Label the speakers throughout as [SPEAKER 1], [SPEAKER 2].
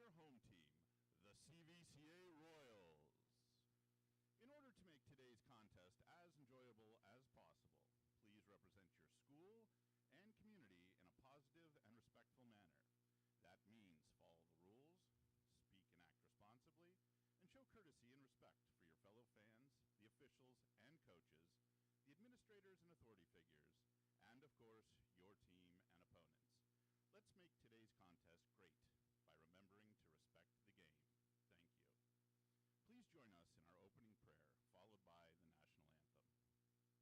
[SPEAKER 1] their home team, the CVCA Royals. In order to make today's contest as enjoyable as possible, please represent your school and community in a positive and respectful manner. That means follow the rules, speak and act responsibly, and show courtesy and respect for your fellow fans, the officials and coaches, the administrators and authority figures, and of course, your team and opponents. Let's make today's contest great by remembering to respect the game. Thank you. Please join us in our opening prayer, followed by the national anthem.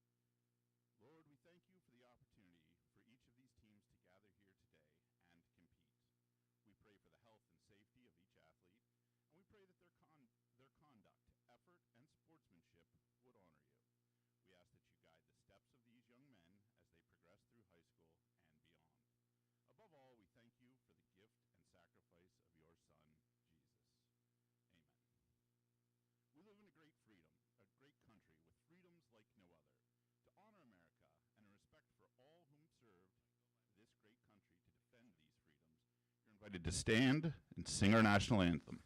[SPEAKER 1] Lord, we thank you for the opportunity for each of these teams to gather here today and compete. We pray for the health and safety of each athlete, and we pray that their conduct, effort, and sportsmanship would honor you. We ask that you guide the steps of these young men as they progress through high school and beyond. Above all, we thank you for the gift and sacrifice of your Son, Jesus. Amen. We live in a great freedom, a great country with freedoms like no other. To honor America and in respect for all whom served this great country to defend these freedoms, you're invited to stand and sing our national anthem.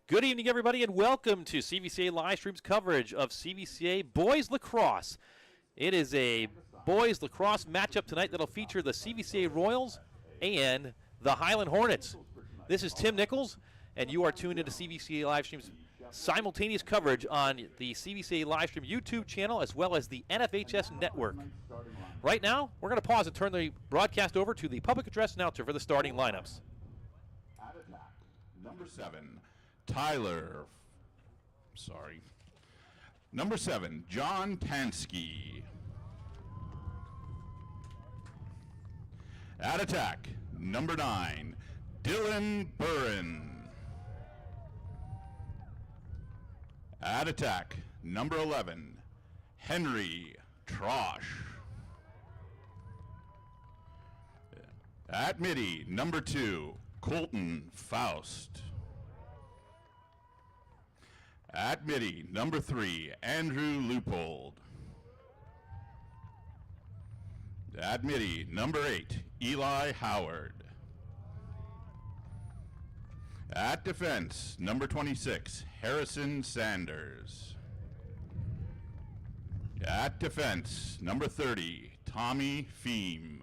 [SPEAKER 2] Good evening, everybody, and welcome to CVCA Livestream's coverage of CVCA Boys Lacrosse. It is a boys lacrosse matchup tonight that'll feature the CVCA Royals and the Highland Hornets. This is Tim Nichols, and you are tuned into CVCA Livestream's simultaneous coverage on the CVCA Livestream YouTube channel as well as the NFHS network. Right now, we're going to pause and turn the broadcast over to the public address announcer for the starting lineups.
[SPEAKER 1] At attack, number 7. Number 7, John Tansky. At attack, number 9, Dylan Burren. At attack, number 11, Henry Trosh. At midi, number 2, Colton Faust. At midi, number 3, Andrew Leupold. At midi, number 8, Eli Howard. At defense, number 26, Harrison Sanders. At defense, number 30, Tommy Feem.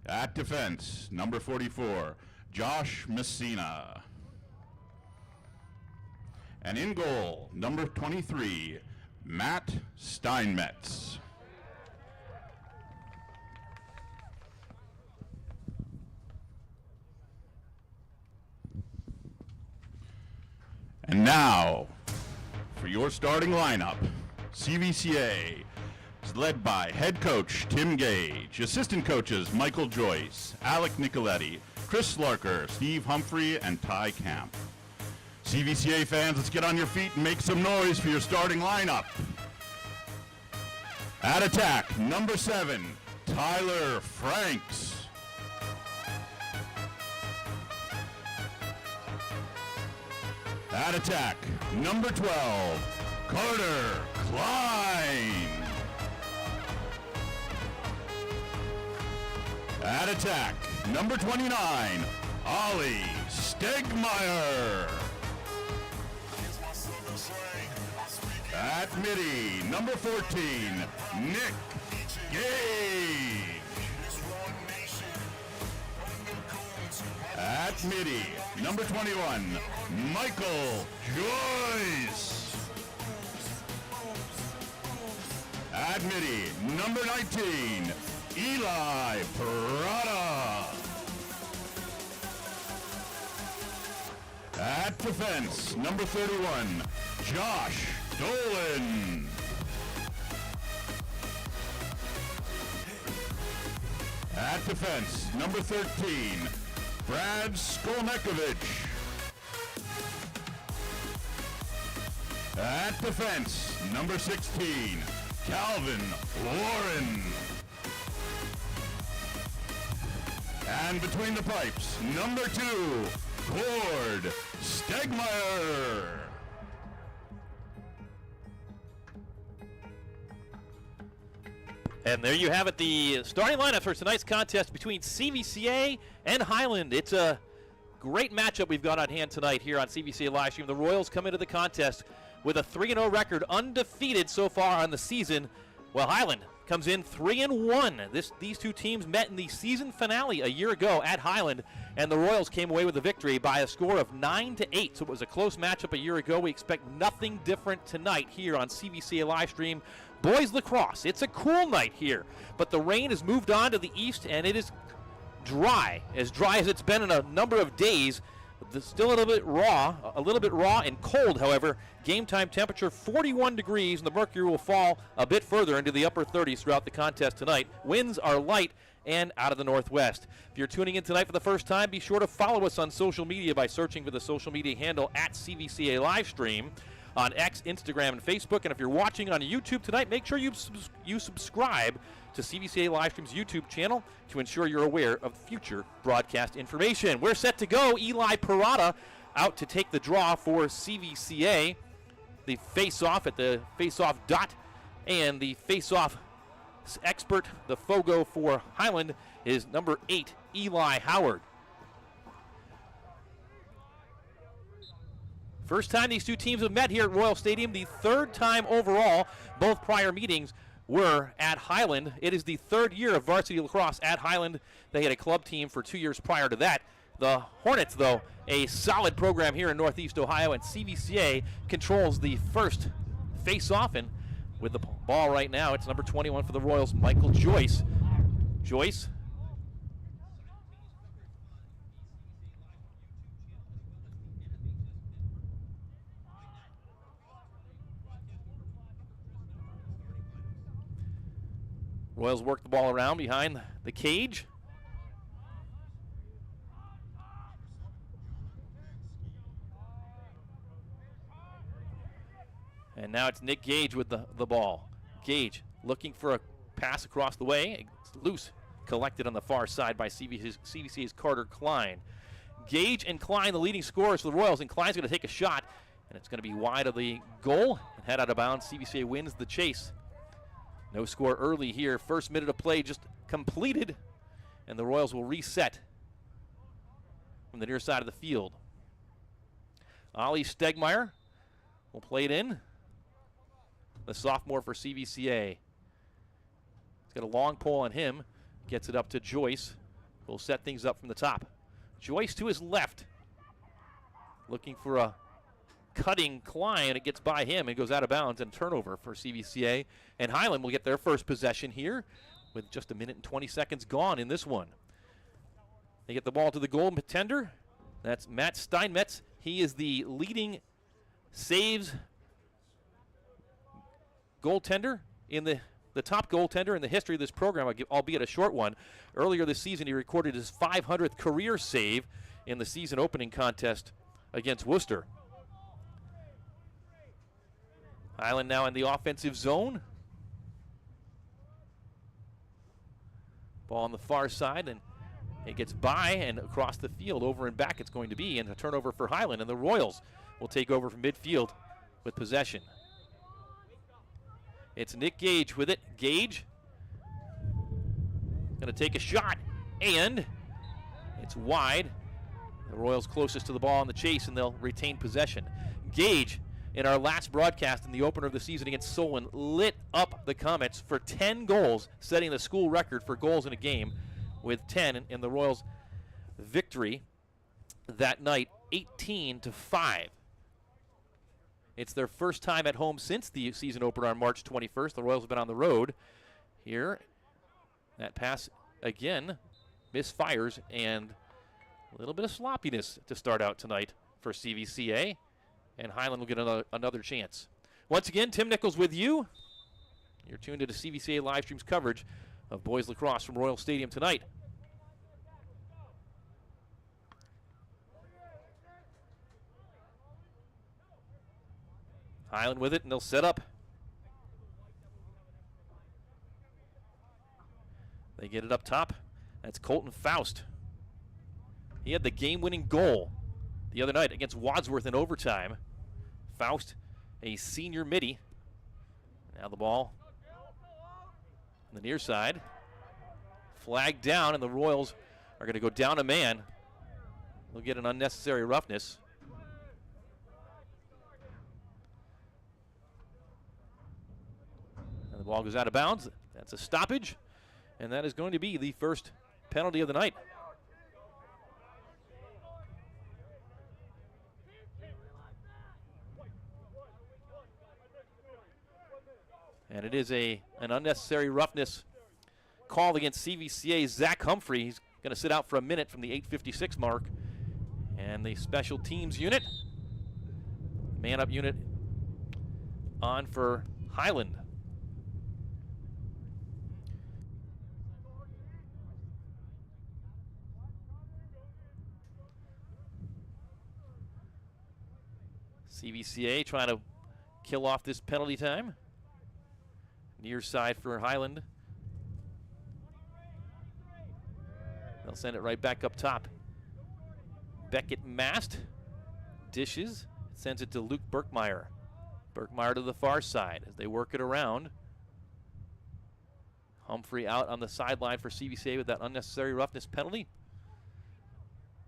[SPEAKER 1] At defense, number 44, Josh Messina. And in goal, number 23, Matt Steinmetz. And now, for your starting lineup, CVCA is led by head coach Tim Gage, assistant coaches Michael Joyce, Alec Nicoletti, Chris Larker, Steve Humphrey, and Ty Camp. CVCA fans, let's get on your feet and make some noise for your starting lineup. At attack, number 7, Tyler Franks. At attack, number 12, Carter Klein. At attack, number 29, Ollie Stegmeyer. At midi, number 14, Nick Gage. At midi, number 21, Michael Joyce. At midi, number 19, Eli Parada. At defense, number 31, Josh Dolan. At defense, number 13, Brad Skolnekovich. At defense, number 16, Calvin Warren. And between the pipes, number 2, Cord Stegmeyer.
[SPEAKER 2] And there you have it, the starting lineup for tonight's contest between CVCA and Highland. It's a great matchup we've got on hand tonight here on CVCA Livestream. The Royals come into the contest with a 3-0 record, undefeated so far on the season, while Highland comes in 3-1. These two teams met in the season finale a year ago at Highland, and the Royals came away with the victory by a score of 9-8. So it was a close matchup a year ago. We expect nothing different tonight here on CVCA Livestream. Boys lacrosse, it's a cool night here, but the rain has moved on to the east, and it is dry as it's been in a number of days. Still a little bit raw and cold, however. Game time temperature 41 degrees, and the mercury will fall a bit further into the upper 30s throughout the contest tonight. Winds are light and out of the northwest. If you're tuning in tonight for the first time, be sure to follow us on social media by searching for the social media handle at CVCA Livestream on X, Instagram, and Facebook. And if you're watching on YouTube tonight, make sure you subscribe to CVCA Livestream's YouTube channel to ensure you're aware of future broadcast information. We're set to go. Eli Parada out to take the draw for CVCA. The face-off at the face-off dot, and the face-off expert, the Fogo for Highland, is number 8, Eli Howard. First time these two teams have met here at Royal Stadium, the third time overall. Both prior meetings were at Highland. It is the third year of varsity lacrosse at Highland. They had a club team for 2 years prior to that. The Hornets, though, a solid program here in Northeast Ohio, and CVCA controls the first face-off, and with the ball right now, it's number 21 for the Royals, Michael Joyce. Joyce. Royals work the ball around behind the cage. And now it's Nick Gage with the ball. Gage looking for a pass across the way. It's loose, collected on the far side by CVCA's Carter Klein. Gage and Klein, the leading scorers for the Royals, and Klein's going to take a shot, and it's going to be wide of the goal and head out of bounds. CVCA wins the chase. No score early here. First minute of play just completed, and the Royals will reset from the near side of the field. Ollie Stegmeyer will play it in. The sophomore for CVCA. He's got a long pole on him. Gets it up to Joyce. Will set things up from the top. Joyce to his left. Looking for a cutting Klein. It gets by him and goes out of bounds, and turnover for CVCA. And Highland will get their first possession here with just 1 minute and 20 seconds gone in this one. They get the ball to the goaltender. That's Matt Steinmetz. He is the leading saves goaltender in the top goaltender in the history of this program, albeit a short one. Earlier this season, he recorded his 500th career save in the season opening contest against Worcester. Highland now in the offensive zone. Ball on the far side, and it gets by and across the field, over and back it's going to be, and a turnover for Highland, and the Royals will take over from midfield with possession. It's Nick Gage with it. Gage going to take a shot, and It's wide. The Royals closest to the ball on the chase, and they'll retain possession. Gage, in our last broadcast in the opener of the season against Solon, lit up the Comets for 10 goals, setting the school record for goals in a game with 10 in the Royals' victory that night, 18-5. It's their first time at home since the season opener on March 21st. The Royals have been on the road here. That pass again misfires, and a little bit of sloppiness to start out tonight for CVCA, and Highland will get another chance. Once again, Tim Nichols with you. You're tuned into CVCA Livestream's coverage of boys lacrosse from Royal Stadium tonight. Highland with it, and they'll set up. They get it up top. That's Colton Faust. He had the game-winning goal the other night against Wadsworth in overtime. Faust, a senior midi. Now the ball on the near side. Flag down, and the Royals are going to go down a man. They'll get an unnecessary roughness. And the ball goes out of bounds. That's a stoppage, and that is going to be the first penalty of the night. And it is an unnecessary roughness call against CVCA's Zach Humphrey. He's going to sit out for a minute from the 8:56 mark. And the special teams unit, man-up unit, on for Highland. CVCA trying to kill off this penalty time. Near side for Highland. They'll send it right back up top. Beckett Mast dishes, sends it to Luke Berkmeyer. Berkmeyer to the far side as they work it around. Humphrey out on the sideline for CVCA with that unnecessary roughness penalty.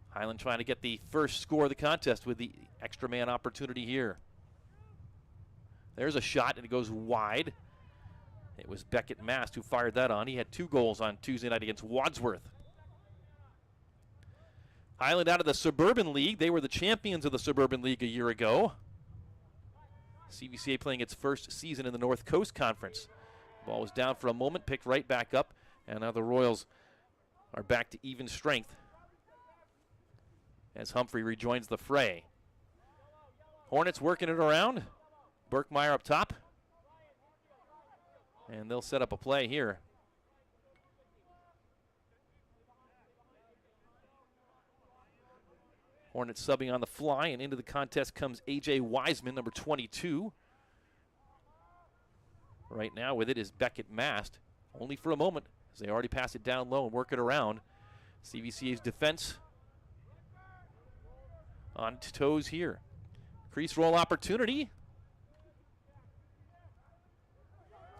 [SPEAKER 2] Highland trying to get the first score of the contest with the extra man opportunity here. There's a shot, and it goes wide. It was Beckett Mast who fired that on. He had 2 goals on Tuesday night against Wadsworth. Highland out of the Suburban League. They were the champions of the Suburban League a year ago. CVCA playing its first season in the North Coast Conference. Ball was down for a moment, picked right back up, and now the Royals are back to even strength as Humphrey rejoins the fray. Hornets working it around. Berkmeyer up top. And they'll set up a play here. Hornets subbing on the fly, and into the contest comes A.J. Wiseman, number 22. Right now with it is Beckett Mast, only for a moment, as they already pass it down low and work it around. CVCA's defense on toes here. Crease roll opportunity.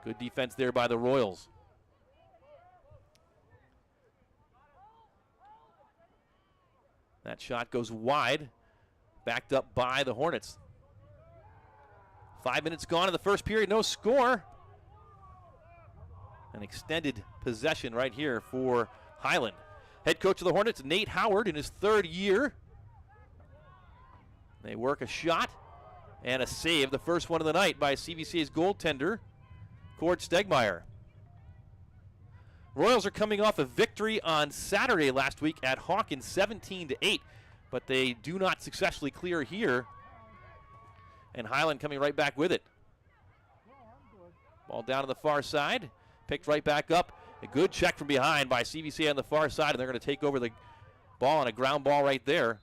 [SPEAKER 2] Good defense there by the Royals. That shot goes wide, backed up by the Hornets. 5 minutes gone in the first period, no score. An extended possession right here for Highland. Head coach of the Hornets, Nate Howard, in his 3rd year. They work a shot and a save, the first one of the night by CVCA's goaltender, Cord Stegmeyer. Royals are coming off a victory on Saturday last week at Hawkins, 17-8, but they do not successfully clear here. And Highland coming right back with it. Ball down to the far side, picked right back up. A good check from behind by CVCA on the far side, and they're going to take over the ball on a ground ball right there.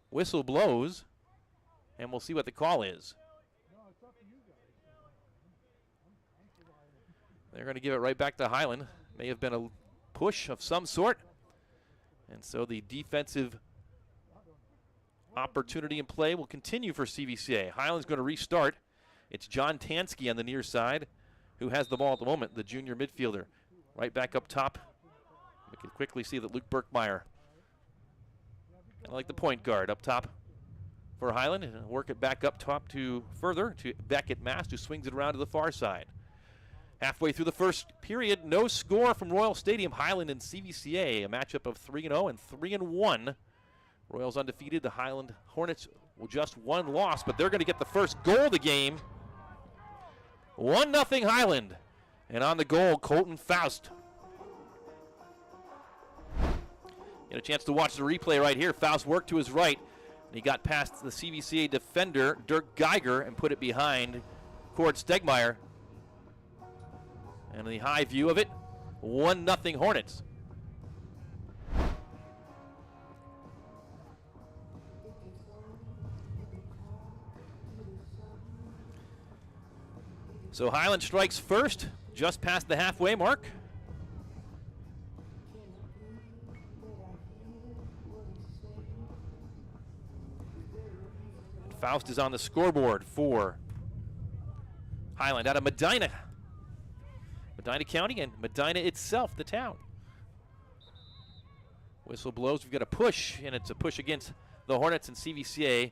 [SPEAKER 2] Whistle blows, and we'll see what the call is. They're going to give it right back to Highland. May have been a push of some sort. And so the defensive opportunity in play will continue for CVCA. Highland's going to restart. It's John Tansky on the near side who has the ball at the moment, the junior midfielder. Right back up top. We can quickly see that Luke Berkmeyer I like the point guard up top for Highland, and work it back up top to Beckett Mast, who swings it around to the far side. Halfway through the first period, no score from Royal Stadium. Highland and CVCA, a matchup of 3-0 and 3-1. Royals undefeated. The Highland Hornets with just one loss, but they're going to get the first goal of the game. 1-0 Highland. And on the goal, Colton Faust. Get a chance to watch the replay right here. Faust worked to his right, and he got past the CVCA defender, Dirk Geiger, and put it behind Cord Stegmeyer. And the high view of it, 1-0 Hornets. So Highland strikes first, just past the halfway mark. Faust is on the scoreboard for Highland out of Medina. Medina County and Medina itself, the town. Whistle blows. We've got a push, and it's a push against the Hornets, and CVCA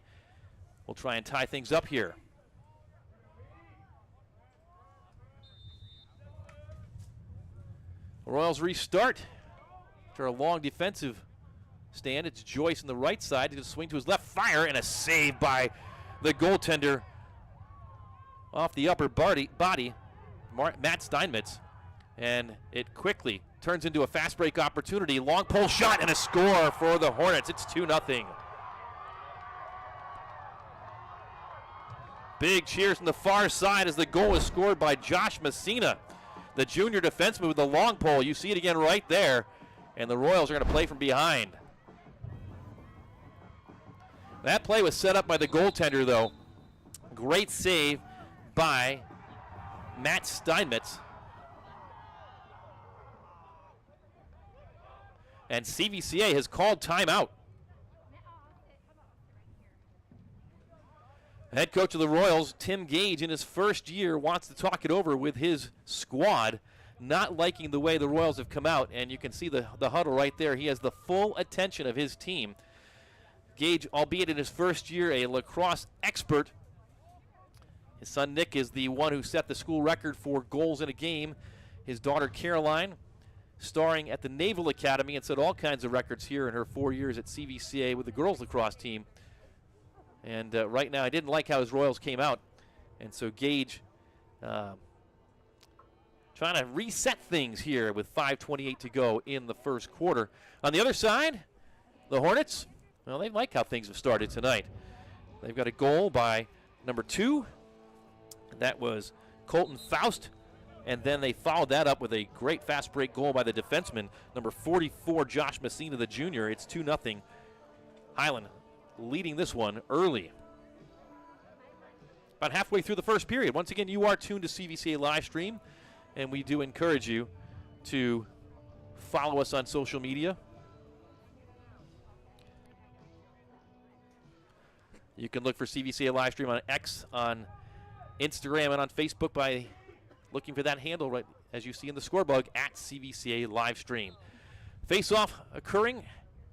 [SPEAKER 2] will try and tie things up here. Royals restart after a long defensive stand. It's Joyce on the right side. He's going to swing to his left, fire, and a save by the goaltender off the upper body, Matt Steinmetz. And it quickly turns into a fast break opportunity. Long pole shot and a score for the Hornets. It's 2-0. Big cheers from the far side as the goal is scored by Josh Messina, the junior defenseman with the long pole. You see it again right there. And the Royals are going to play from behind. That play was set up by the goaltender, though. Great save by Matt Steinmetz. And CVCA has called timeout. Head coach of the Royals, Tim Gage, in his first year, wants to talk it over with his squad, not liking the way the Royals have come out. And you can see the huddle right there. He has the full attention of his team. Gage, albeit in his first year, a lacrosse expert. His son Nick is the one who set the school record for goals in a game. His daughter Caroline, starring at the Naval Academy, and set all kinds of records here in her 4 years at CVCA with the girls lacrosse team. And right now, I didn't like how his Royals came out. And so Gage trying to reset things here with 5:28 to go in the first quarter. On the other side, the Hornets, well, they like how things have started tonight. They've got a goal by number 2. That was Colton Faust. And then they followed that up with a great fast break goal by the defenseman, number 44, Josh Messina, the junior. It's 2-0. Highland leading this one early. About halfway through the first period. Once again, you are tuned to CVCA Livestream, and we do encourage you to follow us on social media. You can look for CVCA Livestream on X, on Instagram, and on Facebook by looking for that handle right as you see in the scorebug at CVCA Livestream. Faceoff occurring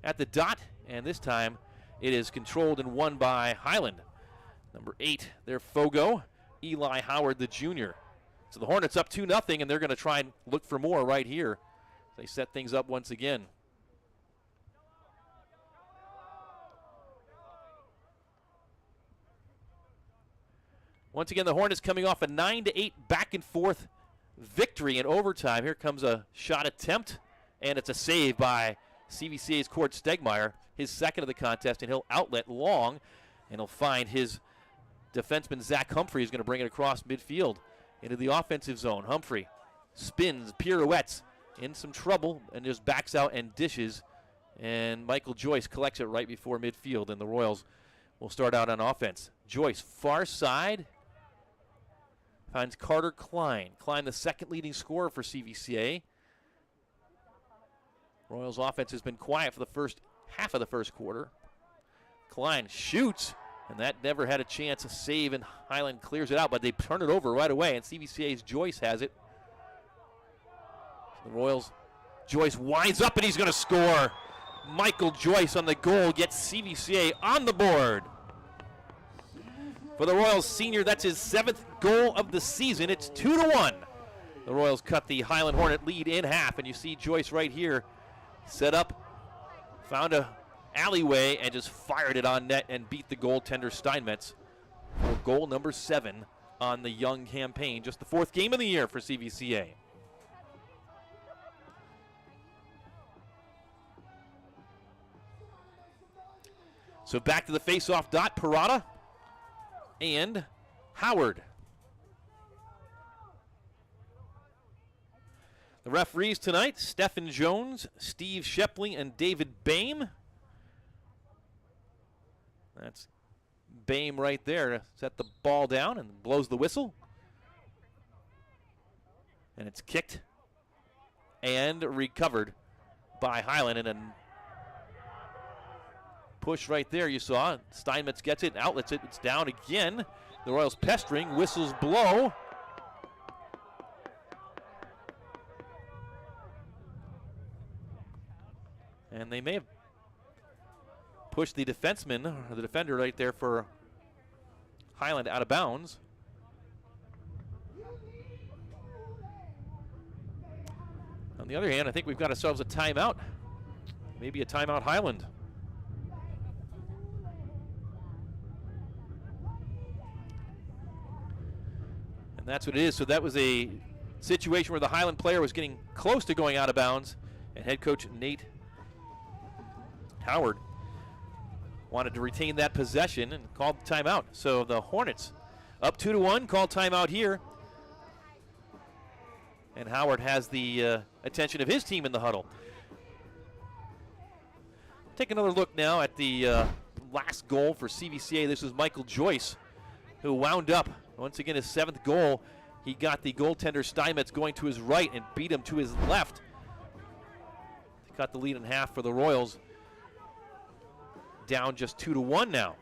[SPEAKER 2] at the dot, and this time it is controlled and won by Highland. Number 8, their Fogo, Eli Howard, the junior. So the Hornets up 2-0, and they're going to try and look for more right here. They set things up once again. Once again, the Hornets coming off a 9-8 back-and-forth victory in overtime. Here comes a shot attempt, and it's a save by CVCA's Cord Stegmeyer, his second of the contest, and he'll outlet long, and he'll find his defenseman, Zach Humphrey, is going to bring it across midfield into the offensive zone. Humphrey spins, pirouettes, in some trouble, and just backs out and dishes, and Michael Joyce collects it right before midfield, and the Royals will start out on offense. Joyce, far side, finds Carter Klein. Klein, the second leading scorer for CVCA. Royals offense has been quiet for the first half of the first quarter. Klein shoots, and that never had a chance to save, and Highland clears it out, but they turn it over right away, and CVCA's Joyce has it. The Royals, Joyce winds up, and he's going to score. Michael Joyce on the goal gets CVCA on the board. For the Royals senior, that's his 7th goal of the season. It's 2-1. The Royals cut the Highland Hornet lead in half, and you see Joyce right here set up, found a alleyway, and just fired it on net and beat the goaltender Steinmetz for goal number 7 on the young campaign. Just the 4th game of the year for CVCA. So back to the face-off dot, Parada and Howard. The referees tonight, Stephen Jones, Steve Shepley, and David Boehm. That's Boehm right there to set the ball down and blows the whistle. And it's kicked and recovered by Highland. And a push right there you saw. Steinmetz gets it and outlets it. It's down again. The Royals pestering, whistles blow. And they may have pushed the defenseman, or the defender right there for Highland, out of bounds. On the other hand, I think we've got ourselves a timeout. Maybe a timeout Highland. And that's what it is. So that was a situation where the Highland player was getting close to going out of bounds, and head coach Nate Howard wanted to retain that possession and called timeout. So the Hornets up 2-1, called timeout here. And Howard has the attention of his team in the huddle. Take another look now at the last goal for CVCA. This was Michael Joyce, who wound up, once again, his 7th goal. He got the goaltender Steinmetz going to his right and beat him to his left. He cut the lead in half for the Royals. Down just 2-1 now.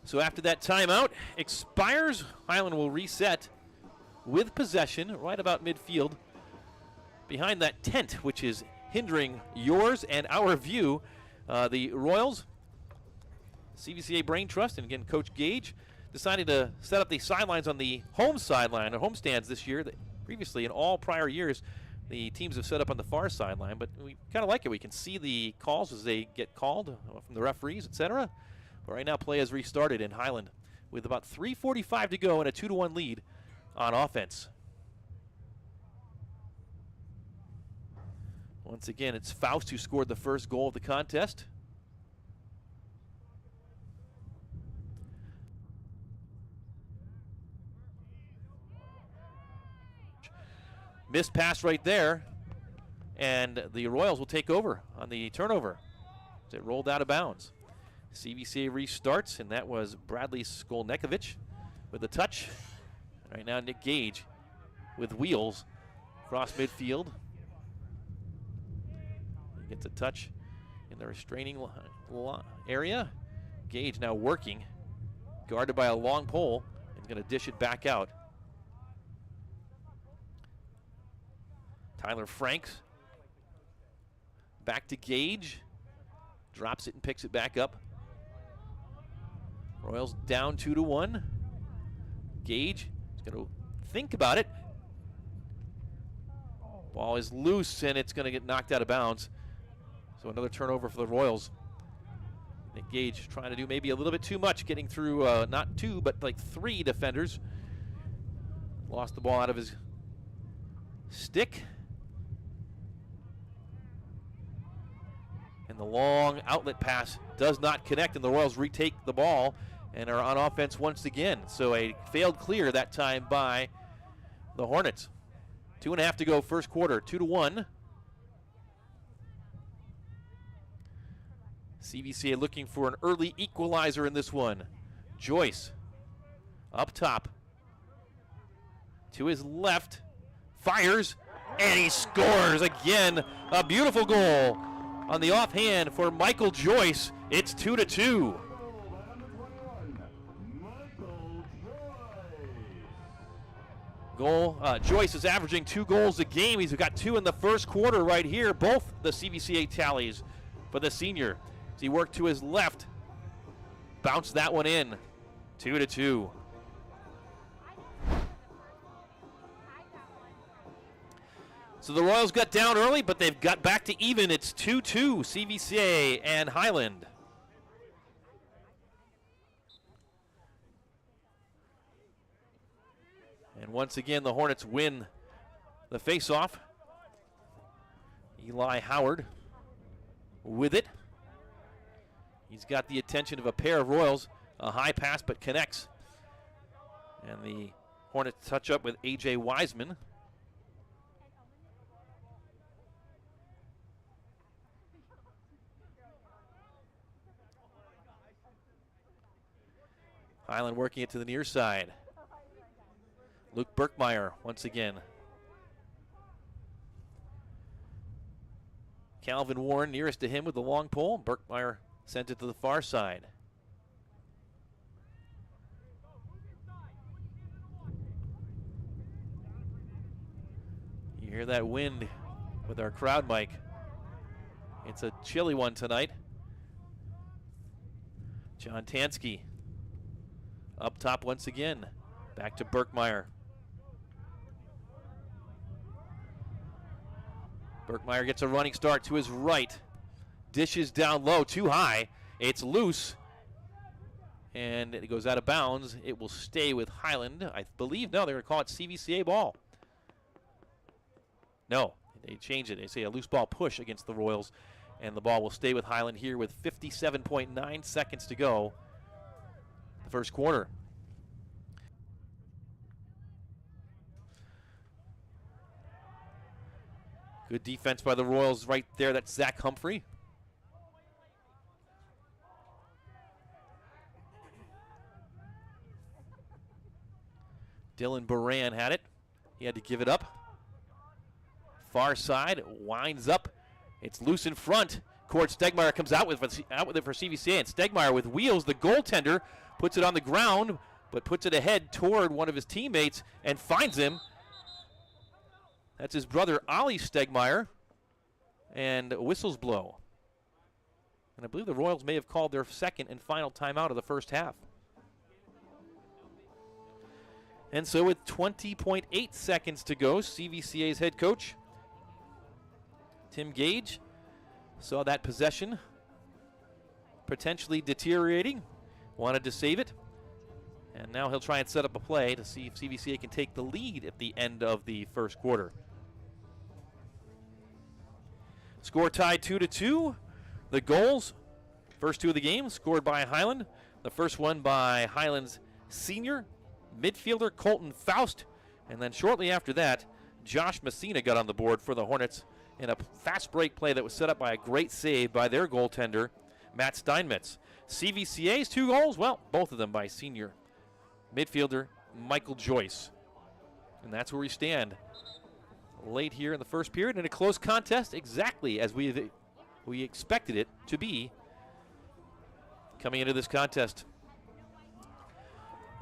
[SPEAKER 2] So after that timeout expires, Highland will reset with possession right about midfield behind that tent, which is hindering yours and our view. The Royals, CVCA Brain Trust, and again Coach Gage decided to set up the sidelines on the home sideline, or home stands this year. Previously, in all prior years, the teams have set up on the far sideline, but we kind of like it. We can see the calls as they get called from the referees, etc. But right now, play has restarted in Highland with about 3:45 to go and a 2-1 lead on offense. Once again, it's Faust who scored the first goal of the contest. Missed pass right there, and the Royals will take over on the turnover as it rolled out of bounds. CVCA restarts, and that was Bradley Skolnekovic with the touch. Right now, Nick Gage with wheels across midfield. He gets a touch in the restraining area. Gage now working, guarded by a long pole, and going to dish it back out. Tyler Franks back to Gage, drops it and picks it back up. Royals down 2-1. Gage is going to think about it. Ball is loose and it's going to get knocked out of bounds. So another turnover for the Royals. Nick Gage trying to do maybe a little bit too much, getting through not 2 but like 3 defenders. Lost the ball out of his stick. And the long outlet pass does not connect, and the Royals retake the ball and are on offense once again. So a failed clear that time by the Hornets. 2.5 to go, first quarter, 2-1. CVCA looking for an early equalizer in this one. Joyce up top to his left, fires, and he scores again. A beautiful goal on the offhand for Michael Joyce. It's 2-2. Joyce is averaging 2 goals a game. He's got 2 in the first quarter right here. Both the CVCA tallies for the senior. As he worked to his left, bounced that one in. 2-2. So the Royals got down early, but they've got back to even. It's 2-2, CVCA and Highland. And once again, the Hornets win the faceoff. Eli Howard with it. He's got the attention of a pair of Royals. A high pass, but connects. And the Hornets touch up with A.J. Wiseman. Highland working it to the near side. Luke Berkmeyer once again. Calvin Warren nearest to him with the long pole. Berkmeyer sent it to the far side. You hear that wind with our crowd mic. It's a chilly one tonight. John Tansky up top once again. Back to Berkmeyer. Berkmeyer gets a running start to his right. Dishes down low, too high. It's loose. And it goes out of bounds. It will stay with Highland. I believe, no, they're going to call it CVCA ball. No, they change it. They say a loose ball push against the Royals. And the ball will stay with Highland here with 57.9 seconds to go. The first quarter. Good defense by the Royals right there. That's Zach Humphrey. Dylan Baran had it. He had to give it up. Far side, winds up. It's loose in front. Cord Stegmeyer comes out with it for CVCA, and Stegmeyer with wheels. The goaltender puts it on the ground, but puts it ahead toward one of his teammates and finds him. That's his brother, Ollie Stegmeyer, and whistles blow. And I believe the Royals may have called their second and final timeout of the first half. And so with 20.8 seconds to go, CVCA's head coach, Tim Gage, saw that possession potentially deteriorating, wanted to save it, and now he'll try and set up a play to see if CVCA can take the lead at the end of the first quarter. Score tied 2-2. The goals, first 2 of the game, scored by Highland. The first one by Highland's senior midfielder Colton Faust, and then shortly after that, Josh Messina got on the board for the Hornets in a fast break play that was set up by a great save by their goaltender, Matt Steinmetz. CVCA's 2 goals, well, both of them by senior midfielder Michael Joyce. And that's where we stand late here in the first period in a close contest, exactly as we expected it to be coming into this contest.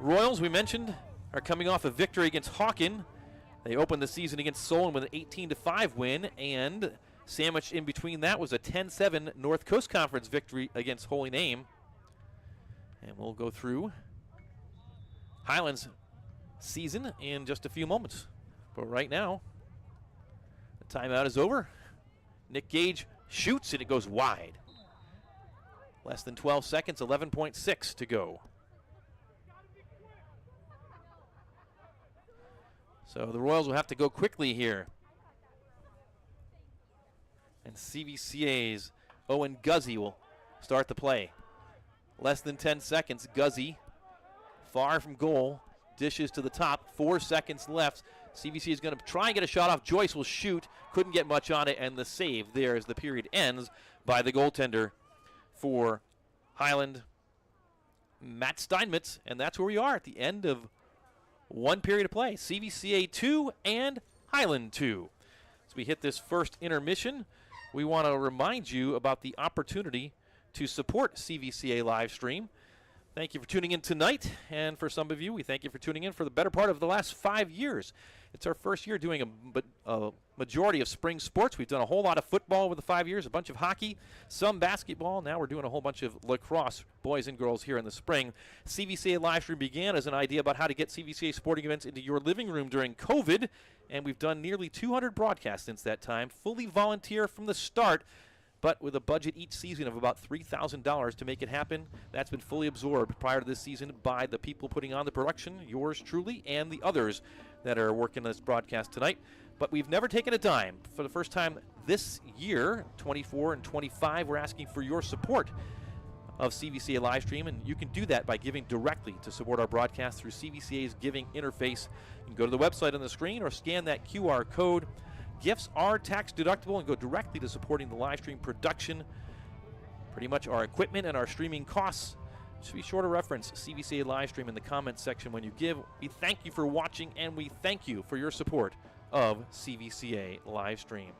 [SPEAKER 2] Royals, we mentioned, are coming off a victory against Hawken. They opened the season against Solon with an 18-5 win, and sandwiched in between that was a 10-7 North Coast Conference victory against Holy Name. And we'll go through Highland's season in just a few moments. But right now, the timeout is over. Nick Gage shoots, and it goes wide. Less than 12 seconds, 11.6 to go. So the Royals will have to go quickly here. And CVCA's Owen Guzzi will start the play. Less than 10 seconds. Guzzi, far from goal, dishes to the top. 4 seconds left. CVCA is going to try and get a shot off. Joyce will shoot. Couldn't get much on it, and the save there as the period ends by the goaltender for Highland, Matt Steinmetz. And that's where we are at the end of one period of play. CVCA 2 and Highland 2. As we hit this first intermission, we want to remind you about the opportunity to support CVCA Livestream Thank you for tuning in tonight, and for some of you, we thank you for tuning in for the better part of the last 5 years. It's our first year doing a majority of spring sports. We've done a whole lot of football over the 5 years, a bunch of hockey, some basketball. Now we're doing a whole bunch of lacrosse, boys and girls, here in the spring. CVCA Livestream began as an idea about how to get CVCA sporting events into your living room during COVID, and we've done nearly 200 broadcasts since that time, fully volunteer from the start, but with a budget each season of about $3,000 to make it happen. That's been fully absorbed prior to this season by the people putting on the production, yours truly, and the others that are working this broadcast tonight. But we've never taken a dime. For the first time this year, 24 and 25, we're asking for your support of CVCA Livestream, and you can do that by giving directly to support our broadcast through CVCA's giving interface. You can go to the website on the screen or scan that QR code. Gifts are tax deductible and go directly to supporting the live stream production, pretty much our equipment and our streaming costs. Just be sure to reference CVCA Livestream in the comments section when you give. We thank you for watching, and we thank you for your support of CVCA Livestream.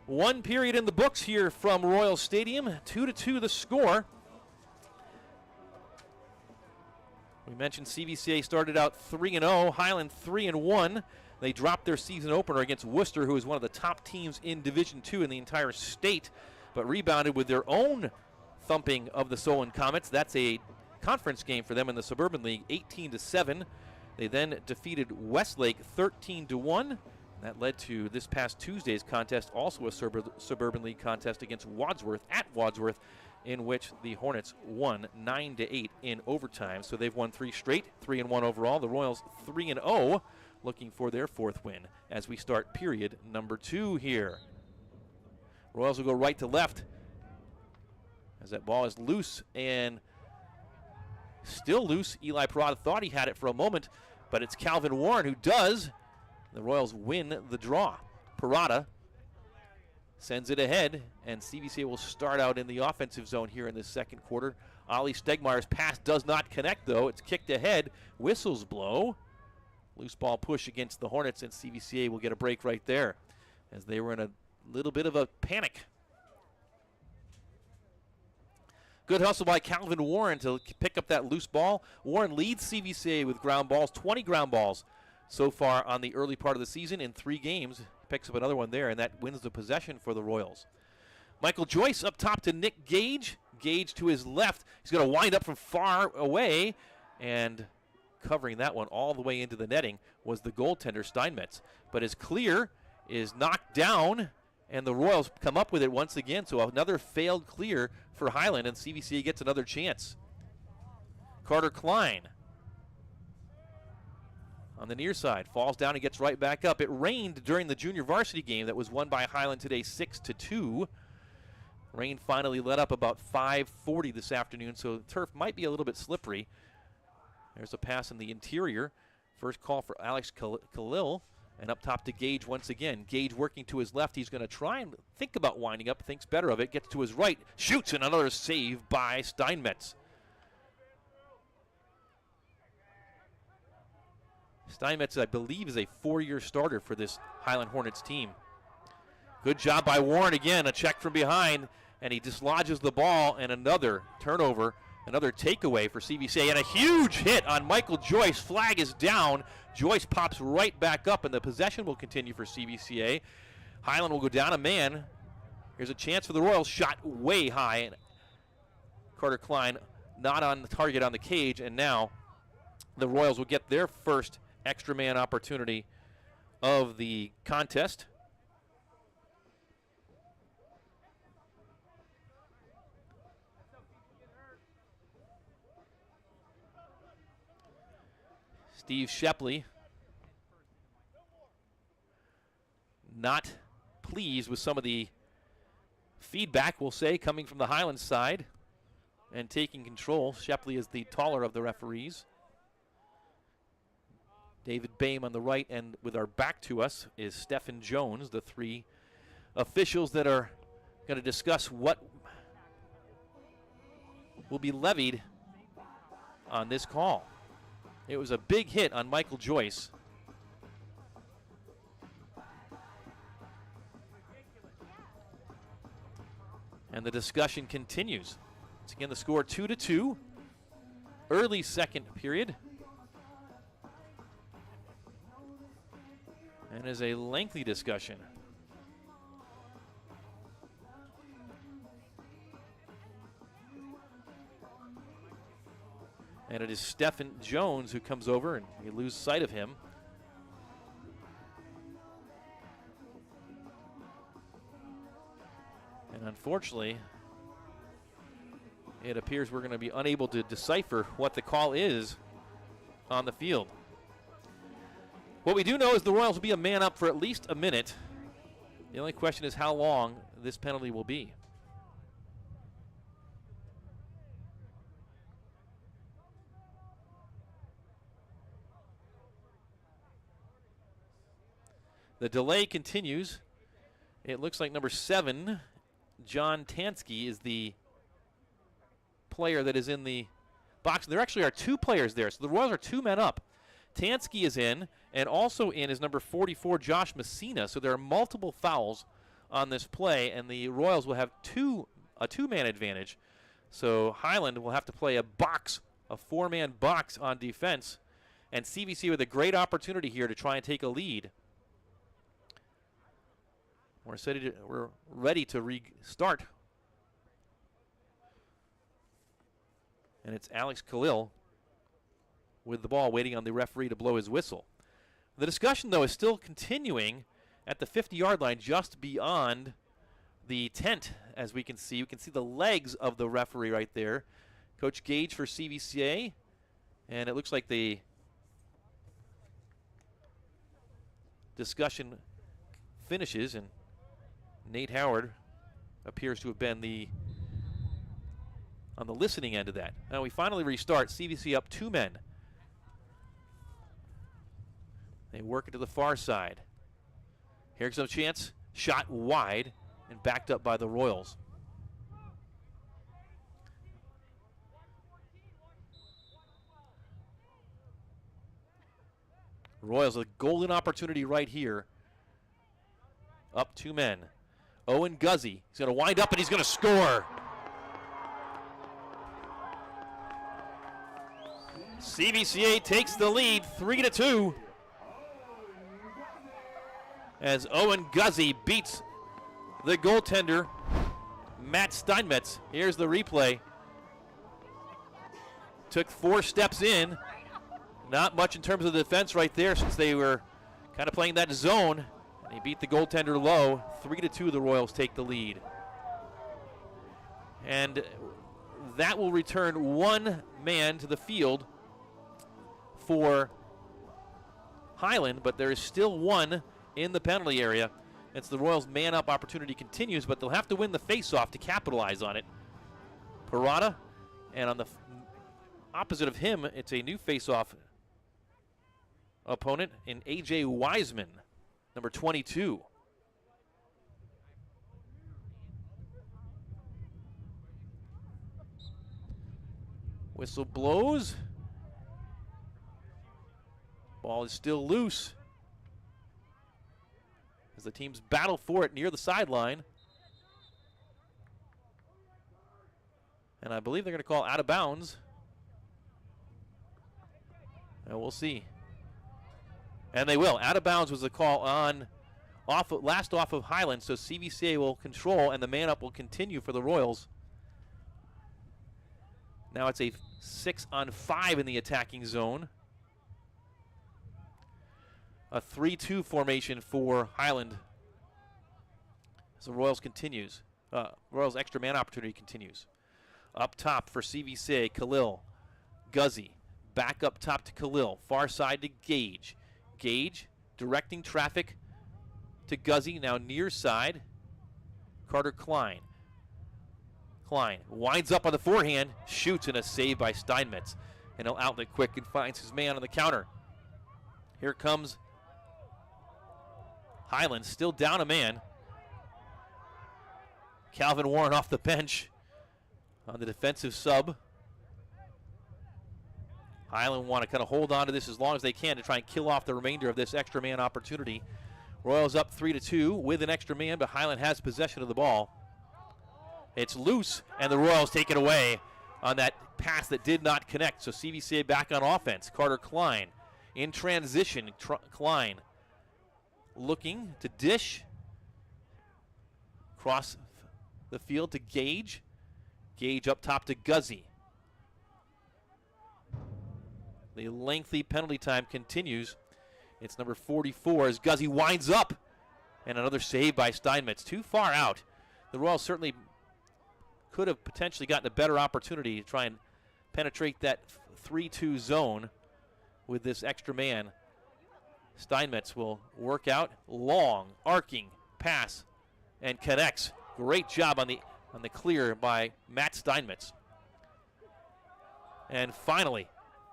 [SPEAKER 2] One period in the books here from Royal Stadium, 2-2 the score. We mentioned CVCA started out 3-0, Highland 3-1. They dropped their season opener against Worcester, who is one of the top teams in Division II in the entire state, but rebounded with their own thumping of the Solon Comets. That's a conference game for them in the Suburban League, 18-7. They then defeated Westlake 13-1. That led to this past Tuesday's contest, also a Suburban League contest against Wadsworth at Wadsworth, in which the Hornets won 9-8 in overtime. So they've won 3 straight, 3-1 overall. The Royals 3-0. Looking for their 4th win as we start period number 2 here. Royals will go right to left as that ball is loose and still loose. Eli Parada thought he had it for a moment, but it's Calvin Warren who does. The Royals win the draw. Parada sends it ahead, and CVCA will start out in the offensive zone here in the second quarter. Ollie Stegmeyer's pass does not connect, though. It's kicked ahead. Whistles blow. Loose ball push against the Hornets, and CVCA will get a break right there as they were in a little bit of a panic. Good hustle by Calvin Warren to pick up that loose ball. Warren leads CVCA with ground balls, 20 ground balls so far on the early part of the season in 3 games. Picks up another one there, and that wins the possession for the Royals. Michael Joyce up top to Nick Gage. Gage to his left. He's going to wind up from far away, and covering that one all the way into the netting was the goaltender Steinmetz. But his clear is knocked down, and the Royals come up with it once again. So another failed clear for Highland, and CVCA gets another chance. Carter Klein on the near side falls down and gets right back up. It rained during the junior varsity game that was won by Highland today 6-2. Rain finally let up about 5:40 this afternoon, so the turf might be a little bit slippery. There's a pass in the interior. First call for Alex Khalil, and up top to Gage once again. Gage working to his left. He's going to try and think about winding up, thinks better of it, gets to his right, shoots, and another save by Steinmetz. Steinmetz, I believe, is a 4-year starter for this Highland Hornets team. Good job by Warren again, a check from behind, and he dislodges the ball, and another turnover. Another takeaway for CVCA, and a huge hit on Michael Joyce. Flag is down. Joyce pops right back up, and the possession will continue for CVCA. Highland will go down a man. Here's a chance for the Royals. Shot way high. And Carter Klein not on the target on the cage, and now the Royals will get their first extra man opportunity of the contest. Steve Shepley not pleased with some of the feedback, we'll say, coming from the Highlands side and taking control. Shepley is the taller of the referees. David Boehm on the right, and with our back to us is Stephen Jones, the 3 officials that are going to discuss what will be levied on this call. It was a big hit on Michael Joyce. And the discussion continues. Once again, the score 2-2. Early second period. And is a lengthy discussion. And it is Stephen Jones who comes over, and you lose sight of him. And unfortunately, it appears we're going to be unable to decipher what the call is on the field. What we do know is the Royals will be a man up for at least a minute. The only question is how long this penalty will be. The delay continues. It looks like number 7, John Tansky, is the player that is in the box. There actually are 2 players there, so the Royals are 2 men up. Tansky is in, and also in is number 44, Josh Messina. So there are multiple fouls on this play, and the Royals will have a 2-man advantage. So Highland will have to play a 4-man box on defense, and CVC with a great opportunity here to try and take a lead. We're ready to restart. And it's Alex Khalil with the ball, waiting on the referee to blow his whistle. The discussion, though, is still continuing at the 50-yard line, just beyond the tent, as we can see. You can see the legs of the referee right there. Coach Gage for CVCA. And it looks like the discussion finishes, and Nate Howard appears to have been on the listening end of that. Now we finally restart. CVC up 2 men. They work it to the far side. Here's a chance. Shot wide and backed up by the Royals. Royals a golden opportunity right here. Up 2 men. Owen Guzzi, he's going to wind up and he's going to score. CVCA takes the lead 3-2 as Owen Guzzi beats the goaltender Matt Steinmetz. Here's the replay. Took 4 steps in. Not much in terms of the defense right there, since they were kind of playing that zone. And he beat the goaltender low. 3-2, the Royals take the lead. And that will return 1 man to the field for Highland, but there is still 1 in the penalty area. It's the Royals' man-up opportunity continues, but they'll have to win the face-off to capitalize on it. Parada, and on the opposite of him, it's a new face-off opponent in A.J. Wiseman, number 22. Whistle blows. Ball is still loose as the teams battle for it near the sideline. And I believe they're going to call out of bounds. And we'll see. And they will. Out of bounds was the call on last off of Highland, so CVCA will control and the man up will continue for the Royals. Now it's a 6-on-5 in the attacking zone. A 3-2 formation for Highland as the Royals continues. Royals extra man opportunity continues. Up top for CVCA, Khalil. Guzzi. Back up top to Khalil. Far side to Gage. Gage directing traffic to Guzzi. Now near side. Carter Klein. Klein winds up on the forehand. Shoots, and a save by Steinmetz. And he'll outlet quick and finds his man on the counter. Here comes Highland, still down a man. Calvin Warren off the bench on the defensive sub. Highland want to kind of hold on to this as long as they can to try and kill off the remainder of this extra man opportunity. Royals up 3-2 with an extra man, but Highland has possession of the ball. It's loose, and the Royals take it away on that pass that did not connect. So CVCA back on offense. Carter Klein in transition. Klein looking to dish. Cross the field to Gage. Gage up top to Guzzi. The lengthy penalty time continues. It's number 44 as Guzzi winds up. And another save by Steinmetz. Too far out. The Royals certainly could have potentially gotten a better opportunity to try and penetrate that 3-2 zone with this extra man. Steinmetz will work out. Long, arcing pass and connects. Great job on the clear by Matt Steinmetz. And finally,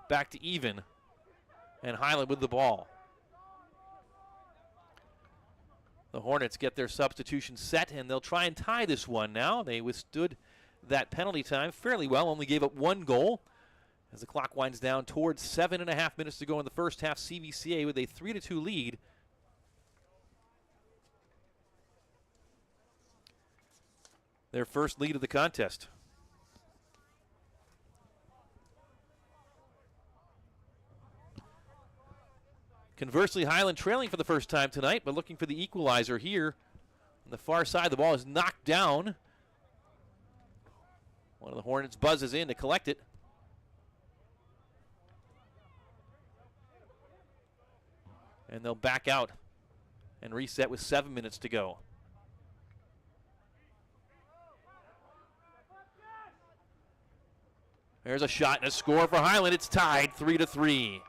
[SPEAKER 2] back to even. And Highland with the ball. The Hornets get their substitution set, and they'll try and tie this one now. They withstood that penalty time fairly well, only gave up one goal. As the clock winds down towards 7.5 minutes to go in the first half, CVCA with a 3-2 lead. Their first lead of the contest. Conversely, Highland trailing for the first time tonight, but looking for the equalizer here. On the far side, the ball is knocked down. One of the Hornets buzzes in to collect it. And they'll back out and reset with 7 minutes to go. There's a shot and a score for Highland. It's tied 3-3.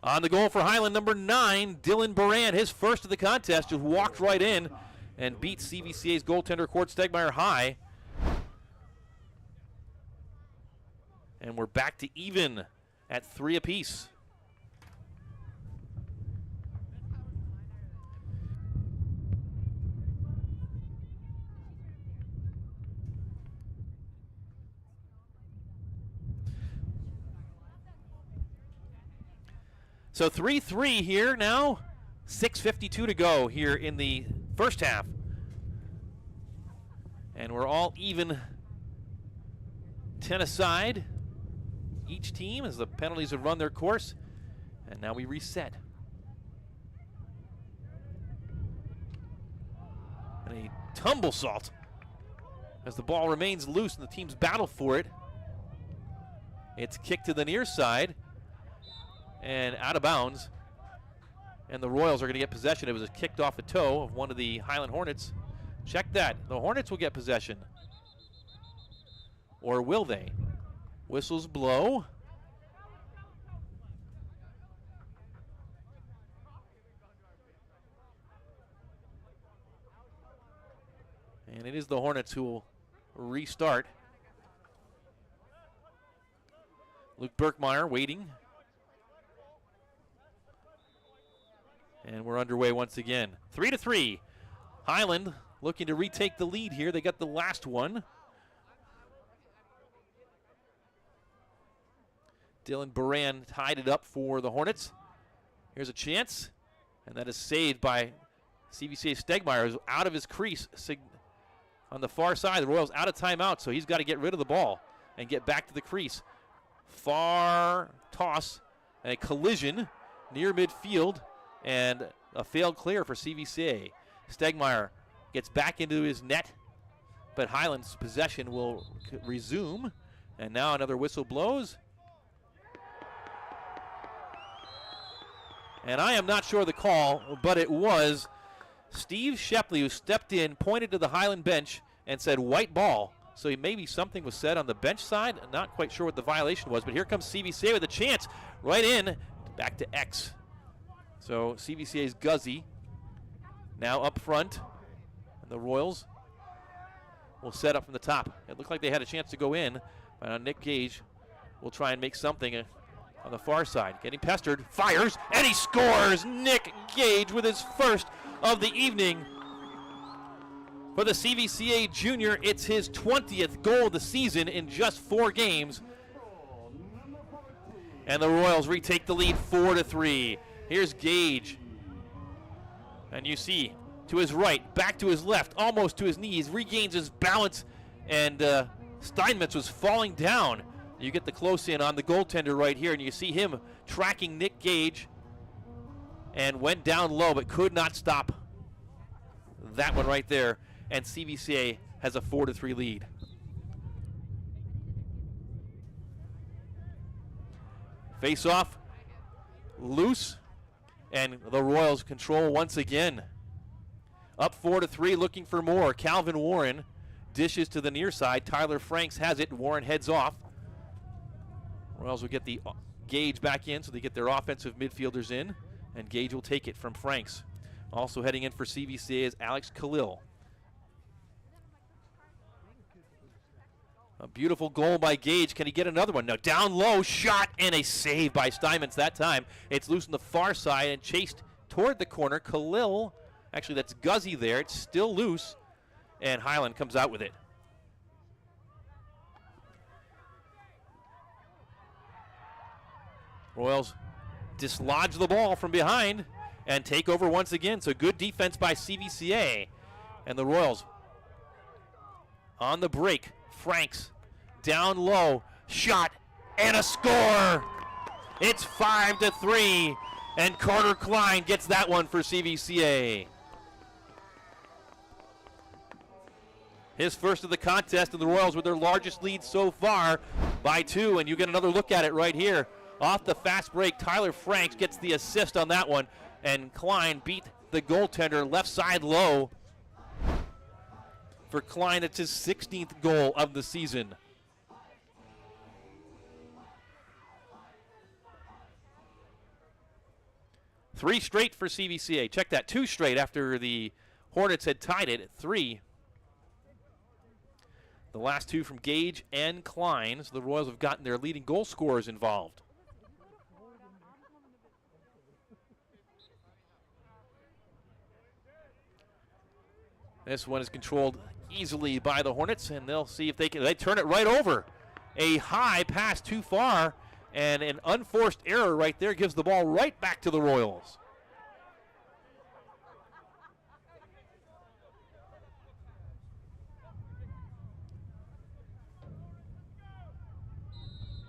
[SPEAKER 2] On the goal for Highland, number 9, Dylan Baran, his first of the contest, just walked right in and beat CVCA's goaltender, Cord Stegmeyer, high. And we're back to even at 3 apiece. So 3-3 here now. 6:52 to go here in the first half. And we're all even 10 aside. Each team as the penalties have run their course. And now we reset. And a tumble salt as the ball remains loose and the teams battle for it. It's kicked to the near side and out of bounds. And the Royals are going to get possession. It was kicked off a toe of one of the Highland Hornets. Check that. The Hornets will get possession. Or will they? Whistles blow. And it is the Hornets who will restart. Luke Birkmeyer waiting. And we're underway once again. 3-3. Highland looking to retake the lead here. They got the last one. Dylan Baran tied it up for the Hornets. Here's a chance. And that is saved by CVCA Stegmeyer, who's out of his crease on the far side. The Royals out of timeout, so he's got to get rid of the ball and get back to the crease. Far toss and a collision near midfield. And a failed clear for CVCA. Stegmeyer gets back into his net, but Highland's possession will resume. And now another whistle blows. And I am not sure the call, but it was Steve Shepley who stepped in, pointed to the Highland bench, and said white ball. So maybe something was said on the bench side. I'm not quite sure what the violation was, but here comes CVCA with a chance. Right in, back to X. So CVCA's Guzzi now up front. And the Royals will set up from the top. It looked like they had a chance to go in. But Nick Gage will try and make something on the far side. Getting pestered, fires, and he scores! Nick Gage with his first of the evening. For the CVCA junior, it's his 20th goal of the season in just 4 games. And the Royals retake the lead 4-3. Here's Gage. And you see, to his right, back to his left, almost to his knees, regains his balance, and Steinmetz was falling down. You get the close in on the goaltender right here, and you see him tracking Nick Gage, and went down low, but could not stop that one right there. And CVCA has a 4-3 lead. Faceoff loose, and the Royals control once again. Up 4-3, looking for more. Calvin Warren dishes to the near side. Tyler Franks has it. Warren heads off. Royals will get the Gage back in, so they get their offensive midfielders in, and Gage will take it from Franks. Also heading in for CVCA is Alex Khalil. A beautiful goal by Gage. Can he get another one? No, down low, shot, and a save by Steinmetz that time. It's loose on the far side and chased toward the corner. Khalil, actually that's Guzzy there. It's still loose, and Highland comes out with it. Royals dislodge the ball from behind and take over once again. So good defense by CVCA. And the Royals on the break. Franks down low, shot, and a score. It's 5-3, and Carter Klein gets that one for CVCA. His first of the contest, and the Royals with their largest lead so far by 2, and you get another look at it right here. Off the fast break, Tyler Franks gets the assist on that one, and Klein beat the goaltender left side low. For Klein, it's his 16th goal of the season. Three straight for CVCA. Check that, 2 straight after the Hornets had tied it at 3. The last 2 from Gage and Klein, so the Royals have gotten their leading goal scorers involved. This one is controlled easily by the Hornets, and they'll see if they can. They turn it right over. A high pass too far, and an unforced error right there gives the ball right back to the Royals.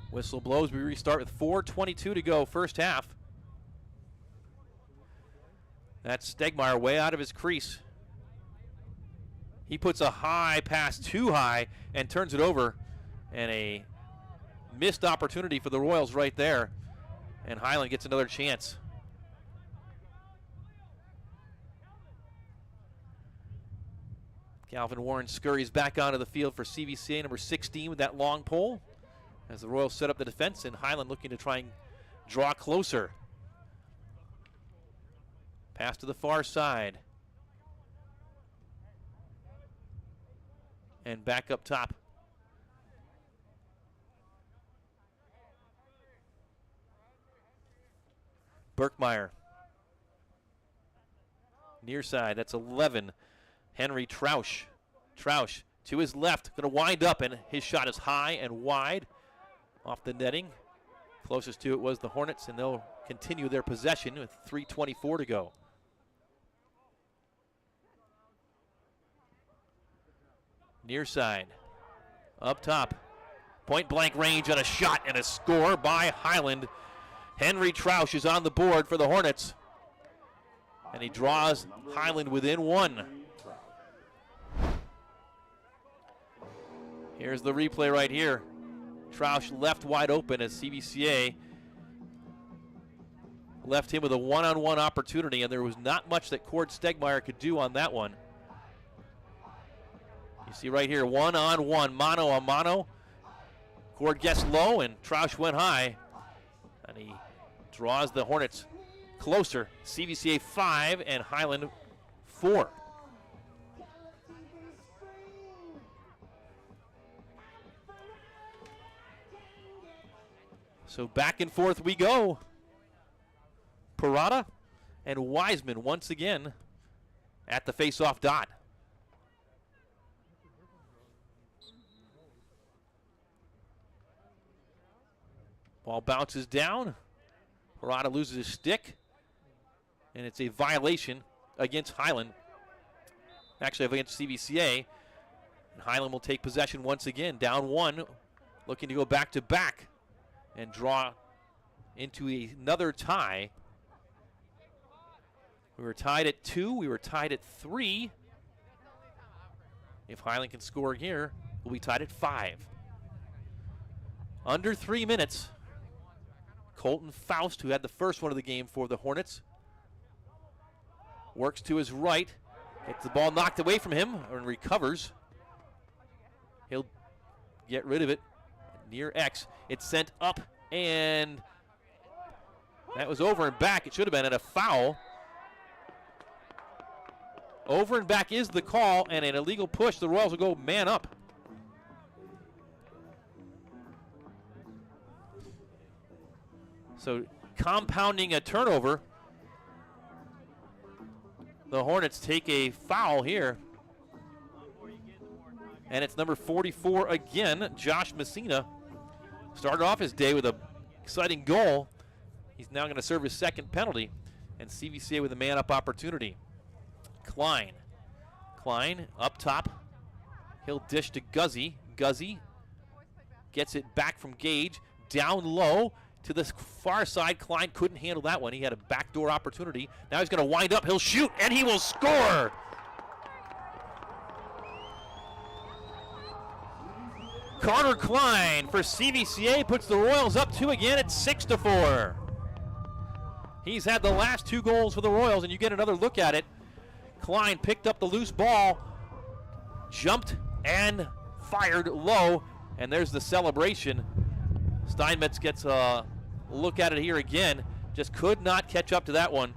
[SPEAKER 2] Whistle blows. We restart with 4:22 to go, first half. That's Stegmeyer way out of his crease. He puts a high pass too high and turns it over, and a missed opportunity for the Royals right there, and Highland gets another chance. Calvin Warren scurries back onto the field for CVCA, number 16, with that long pole, as the Royals set up the defense, and Highland looking to try and draw closer. Pass to the far side. And back up top. Berkmeyer. Near side, that's 11. Henry Trausch. Trausch to his left, going to wind up, and his shot is high and wide off the netting. Closest to it was the Hornets, and they'll continue their possession with 3:24 to go. Near side, up top, point blank range on a shot and a score by Highland. Henry Trausch is on the board for the Hornets, and he draws Highland within 1. Here's the replay right here. Trausch left wide open as CVCA left him with a one-on-one opportunity, and there was not much that Cord Stegmeyer could do on that one. You see right here, one-on-one, mano-a-mano. Cord gets low, and Trausch went high. And he draws the Hornets closer. CVCA 5 and Highland 4. So back and forth we go. Parada and Wiseman once again at the face-off dot. Ball bounces down. Parada loses his stick, and it's a violation against Highland. Actually, against CVCA. And Highland will take possession once again, down 1, looking to go back-to-back and draw into another tie. We were tied at 2. We were tied at 3. If Highland can score here, we'll be tied at 5. Under 3 minutes. Colton Faust, who had the first one of the game for the Hornets, works to his right, gets the ball knocked away from him and recovers. He'll get rid of it near X. It's sent up, and that was over and back. It should have been at a foul. Over and back is the call, and an illegal push. The Royals will go man up. So compounding a turnover, the Hornets take a foul here. And it's number 44 again, Josh Messina. Started off his day with an exciting goal. He's now going to serve his second penalty, and CVCA with a man-up opportunity. Klein up top. He'll dish to Guzzi. Guzzi gets it back from Gage. Down low to the far side. Klein couldn't handle that one. He had a backdoor opportunity. Now he's going to wind up. He'll shoot, and he will score. Carter Klein for CVCA puts the Royals up 2 again at 6-4. He's had the last 2 goals for the Royals, and you get another look at it. Klein picked up the loose ball, jumped and fired low, and there's the celebration. Steinmetz gets a look at it here again, just could not catch up to that one,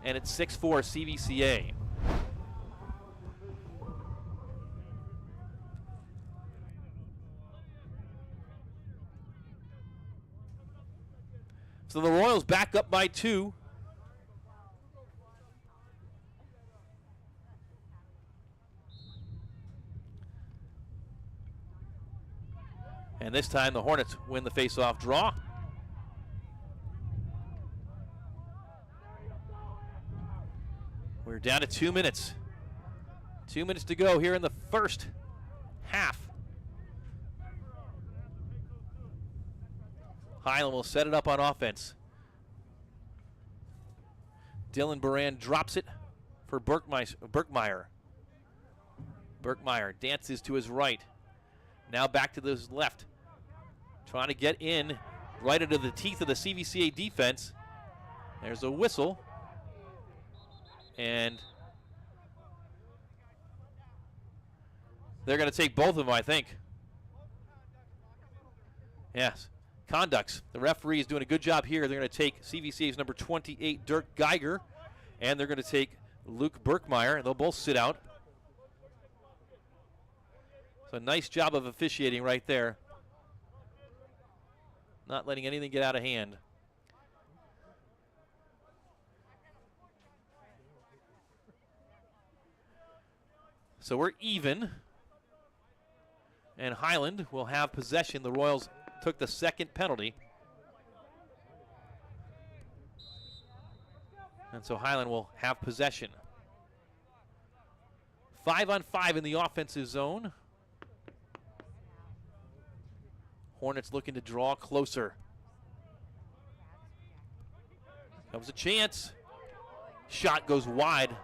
[SPEAKER 2] and it's 6-4 CVCA. So the Royals back up by 2. And this time the Hornets win the face-off draw. We're down to 2 minutes. 2 minutes to go here in the first half. Highland will set it up on offense. Dylan Baran drops it for Berkmeyer. Berkmeyer dances to his right. Now back to his left. Trying to get in right into the teeth of the CVCA defense. There's a whistle. And they're going to take both of them, I think. Yes. Conducts. The referee is doing a good job here. They're going to take CVCA's number 28, Dirk Geiger, and they're going to take Luke Berkmeyer, and they'll both sit out. So nice job of officiating right there. Not letting anything get out of hand. So we're even. And Highland will have possession. The Royals took the second penalty. And so Highland will have possession. 5-on-5 in the offensive zone. Hornets looking to draw closer. Comes a chance. Shot goes wide.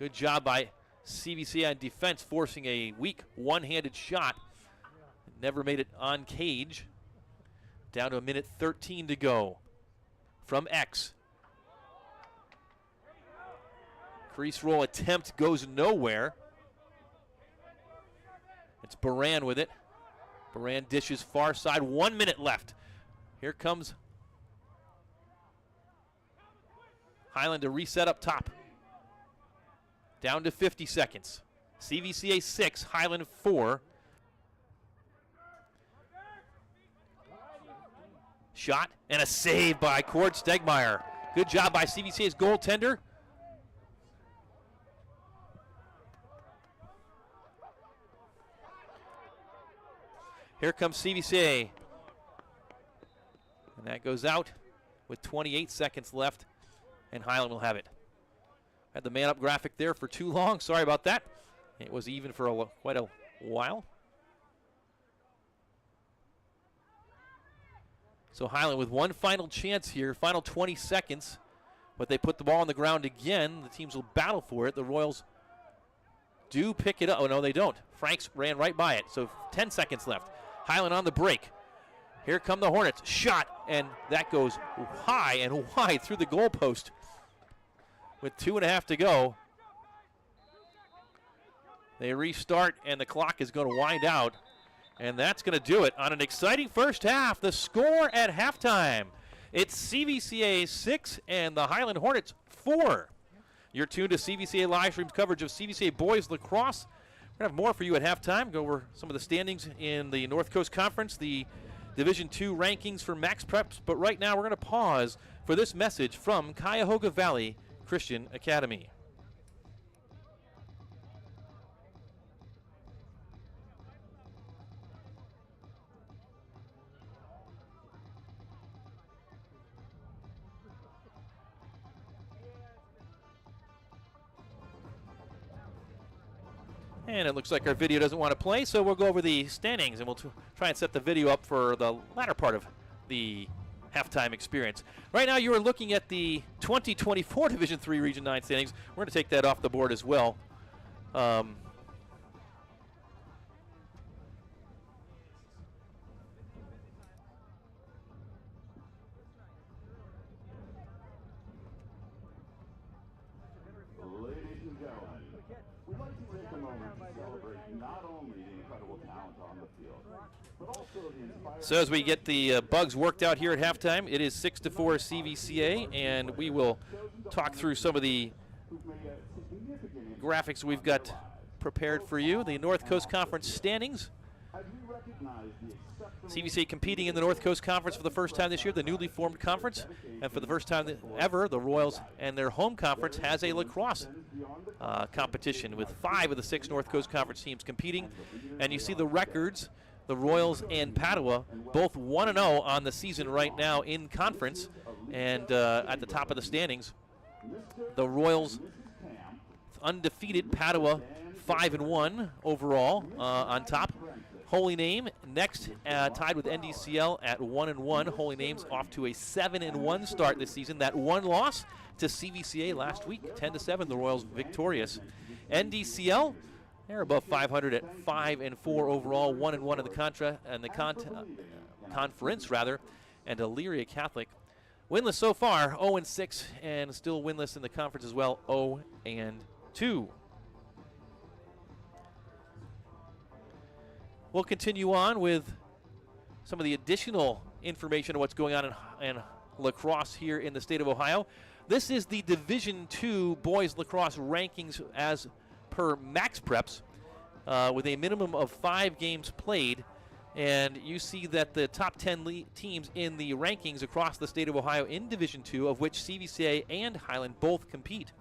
[SPEAKER 2] Good job by CVCA on defense, forcing a weak one-handed shot. Never made it on cage. Down to 1:13 to go from X. Crease roll attempt goes nowhere. It's Baran with it. Baran dishes far side. 1 minute left. Here comes Highland to reset up top. Down to 50 seconds. CVCA 6, Highland 4. Shot and a save by Cord Stegmeyer. Good job by CVCA's goaltender. Here comes CVCA. And that goes out with 28 seconds left, and Highland will have it. Had the man-up graphic there for too long. Sorry about that. It was even for quite a while. So Highland with one final chance here, final 20 seconds. But they put the ball on the ground again. The teams will battle for it. The Royals do pick it up. Oh, no, they don't. Franks ran right by it, so 10 seconds left. Highland on the break. Here come the Hornets. Shot, and that goes high and wide through the goalpost with 2.5 to go. They restart, and the clock is going to wind out, and that's going to do it on an exciting first half. The score at halftime, it's CVCA 6 and the Highland Hornets 4. You're tuned to CVCA Livestream's coverage of CVCA Boys Lacrosse. We're going to have more for you at halftime. Go over some of the standings in the North Coast Conference, the Division II rankings for Max Preps. But right now we're going to pause for this message from Cuyahoga Valley Christian Academy. And it looks like our video doesn't want to play, so we'll go over the standings, and we'll try and set the video up for the latter part of the halftime experience. Right now, you are looking at the 2024 Division III Region 9 standings. We're going to take that off the board as well. So as we get the bugs worked out here at halftime, it is 6-4 CVCA, and we will talk through some of the graphics we've got prepared for you. The North Coast Conference standings. CVCA competing in the North Coast Conference for the first time this year, the newly formed conference, and for the first time ever, the Royals and their home conference has a lacrosse competition with 5 of the 6 North Coast Conference teams competing. And you see the records. The Royals and Padua both 1-0 on the season right now in conference, and at the top of the standings, the Royals undefeated, Padua 5-1 overall on top. Holy Name next, tied with NDCL at 1-1. Holy Name's off to a 7-1 start this season. That one loss to CVCA last week, 10-7. The Royals victorious. NDCL, they're above 500 at 5-4 overall, 1-1 in the conference rather. And Elyria Catholic, winless so far, 0-6, and still winless in the conference as well, 0-2. We'll continue on with some of the additional information on what's going on in lacrosse here in the state of Ohio. This is the Division II boys lacrosse rankings as per Max Preps, with a minimum of 5 games played. And you see that the top 10 teams in the rankings across the state of Ohio in Division II, of which CVCA and Highland both compete,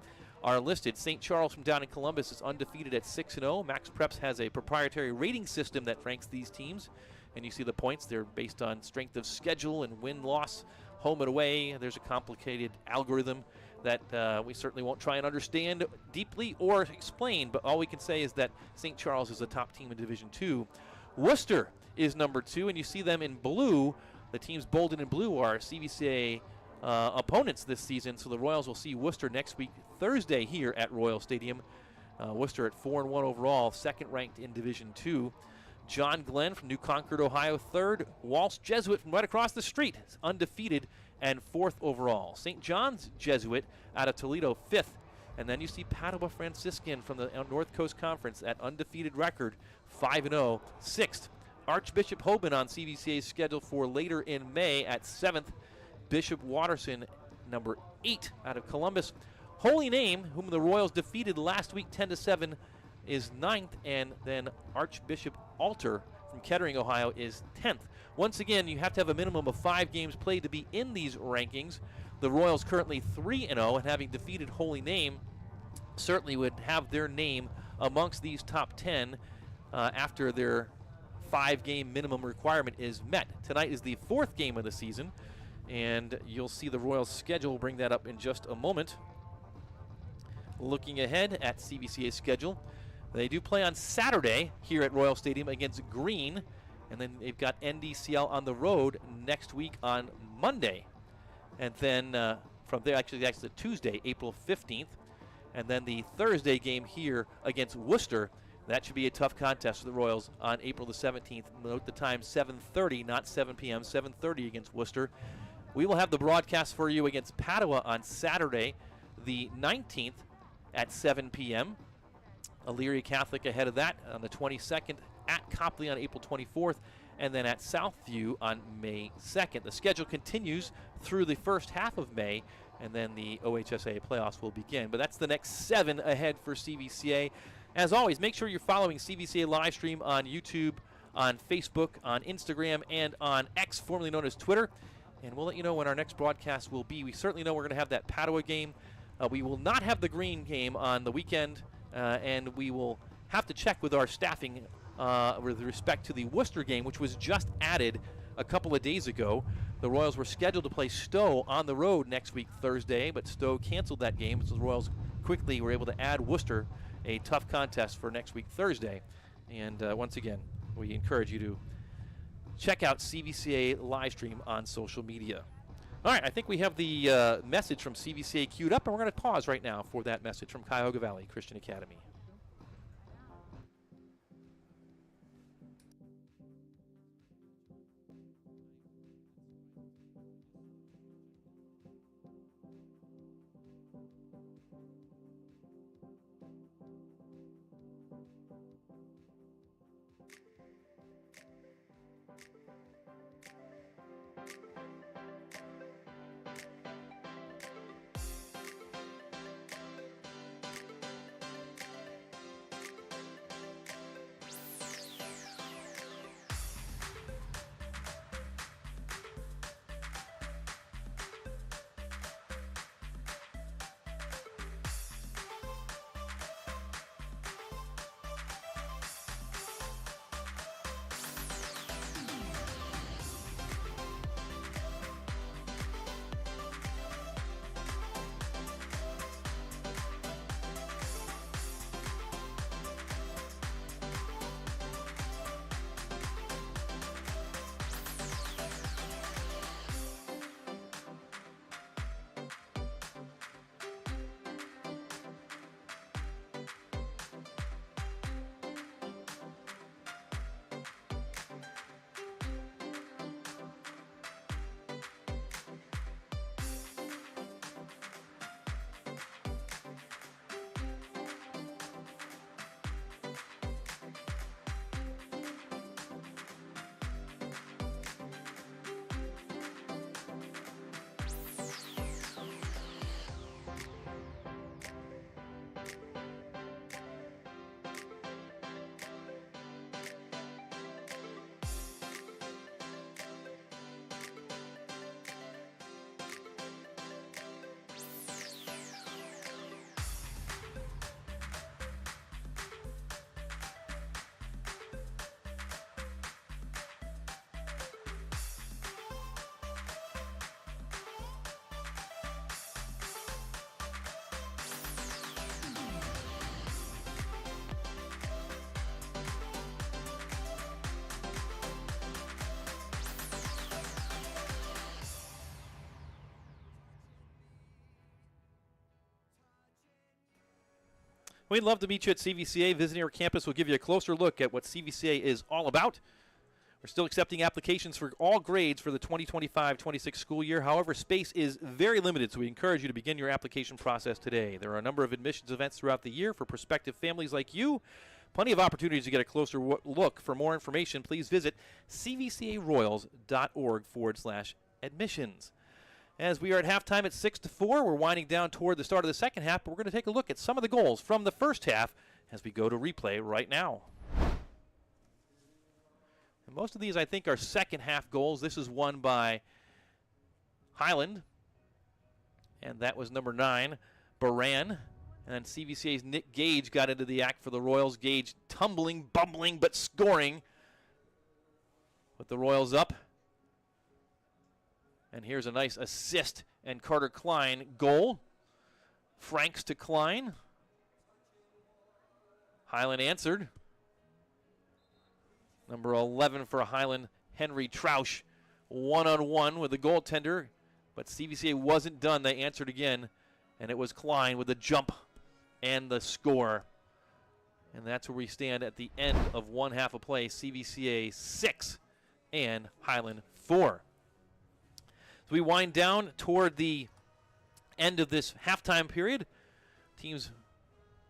[SPEAKER 2] are listed. St. Charles from down in Columbus is undefeated at 6-0. Max Preps has a proprietary rating system that ranks these teams. And you see the points. They're based on strength of schedule and win-loss, home and away. There's a complicated algorithm that we certainly won't try and understand deeply or explain, but all we can say is that St. Charles is the top team in Division II. Worcester is number 2, and you see them in blue. The teams bolded in blue are CVCA opponents this season, so the Royals will see Worcester next week, Thursday, here at Royal Stadium. Worcester at 4-1 overall, second ranked in Division II. John Glenn from New Concord, Ohio, third. Walsh Jesuit from right across the street, undefeated and 4th overall. St. John's Jesuit out of Toledo, 5th. And then you see Padua Franciscan from the North Coast Conference at undefeated record, 5-0, 6th. Archbishop Hoban on CVCA's schedule for later in May at 7th. Bishop Watterson, number 8 out of Columbus. Holy Name, whom the Royals defeated last week 10-7, is 9th. And then Archbishop Alter from Kettering, Ohio, is 10th. Once again, you have to have a minimum of 5 games played to be in these rankings. The Royals currently 3-0, and having defeated Holy Name, certainly would have their name amongst these top 10 after their 5-game minimum requirement is met. Tonight is the 4th game of the season, and you'll see the Royals' schedule. We'll bring that up in just a moment. looking ahead at CVCA's schedule, they do play on Saturday here at Royal Stadium against Green, and then they've got NDCL on the road next week on Monday. And then from there, actually that's the Tuesday, April 15th, and then the Thursday game here against Worcester. That should be a tough contest for the Royals on April the 17th. Note the time, 7:30, not 7 p.m., 7:30 against Worcester. We will have the broadcast for you against Padua on Saturday, the 19th at 7 p.m. Elyria Catholic ahead of that on the 22nd, at Copley on April 24th, and then at Southview on May 2nd. The schedule continues through the first half of May, and then the OHSA playoffs will begin. But that's the next 7 ahead for CVCA. As always, make sure you're following CVCA Livestream on YouTube, on Facebook, on Instagram, and on X, formerly known as Twitter. And we'll let you know when our next broadcast will be. We certainly know we're going to have that Padua game. We will not have the Green game on the weekend, and we will have to check with our staffing with respect to the Worcester game, which was just added a couple of days ago. The Royals were scheduled to play Stowe on the road next week, Thursday, but Stowe canceled that game, so the Royals quickly were able to add Worcester, a tough contest for next week, Thursday. And once again, we encourage you to check out CVCA Livestream on social media. All right, I think we have the message from CVCA queued up, and we're going to pause right now for that message from Cuyahoga Valley Christian Academy. We'd love to meet you at CVCA. Visiting our campus will give you a closer look at what CVCA is all about. We're still accepting applications for all grades for the 2025-26 school year. However, space is very limited, so we encourage you to begin your application process today. There are a number of admissions events throughout the year for prospective families like you. Plenty of opportunities to get a closer look. For more information, please visit cvcaroyals.org/admissions. As we are at halftime at 6-4, we're winding down toward the start of the second half, but we're going to take a look at some of the goals from the first half as we go to replay right now. And most of these, I think, are second half goals. This is one by Highland, and that was number 9, Baran. And then CVCA's Nick Gage got into the act for the Royals. Gage tumbling, bumbling, but scoring. With the Royals up. And here's a nice assist and Carter Klein goal. Franks to Klein. Highland answered. Number 11 for Highland, Henry Trausch, one-on-one with the goaltender. But CVCA wasn't done. They answered again, and it was Klein with the jump and the score. And that's where we stand at the end of one half of play. CVCA 6 and Highland 4. So we wind down toward the end of this halftime period. Teams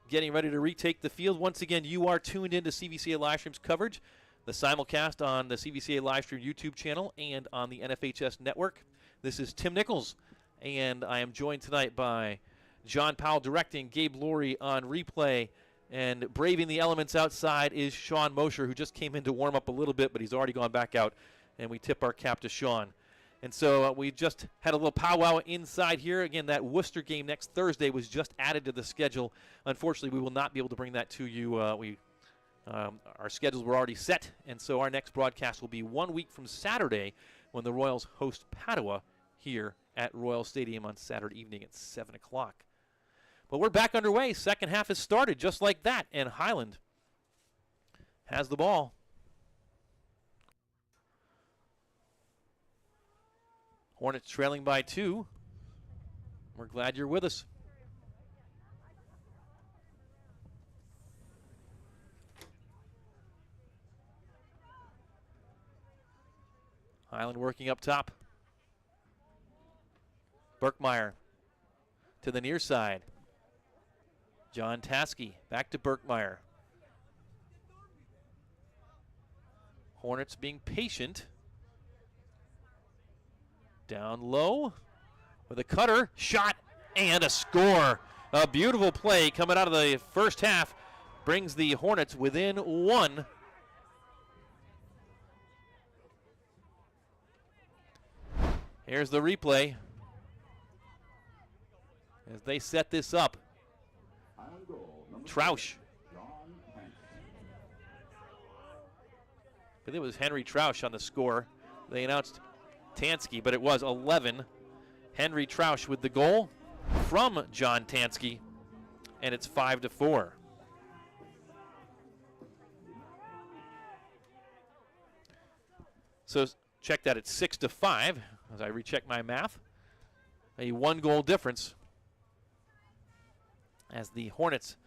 [SPEAKER 2] getting ready to retake the field. Once again, you are tuned into CVCA Livestream's coverage, the simulcast on the CVCA Livestream YouTube channel and on the NFHS network. This is Tim Nichols, and I am joined tonight by John Powell directing, Gabe Laurie on replay, and braving the elements outside is Sean Mosher, who just came in to warm up a little bit, but he's already gone back out, and we tip our cap to Sean. And so we just had a little powwow inside here. Again, that Worcester game next Thursday was just added to the schedule. Unfortunately, we will not be able to bring that to you. Our schedules were already set, and so our next broadcast will be 1 week from Saturday when the Royals host Padua here at Royal Stadium on Saturday evening at 7 o'clock. But we're back underway. Second half has started just like that, and Highland has the ball. Hornets trailing by 2. We're glad you're with us. Highland working up top. Berkmeyer to the near side. John Taskey back to Berkmeyer. Hornets being patient. Down low with a cutter, shot, and a score. A beautiful play coming out of the first half brings the Hornets within 1. Here's the replay as they set this up. Trausch. I believe it was Henry Trausch on the score. They announced Tansky, but it was 11. Henry Trausch with the goal from John Tansky, and it's 5-4. So check that, it's 6-5 as I recheck my math. A 1-goal difference as the Hornets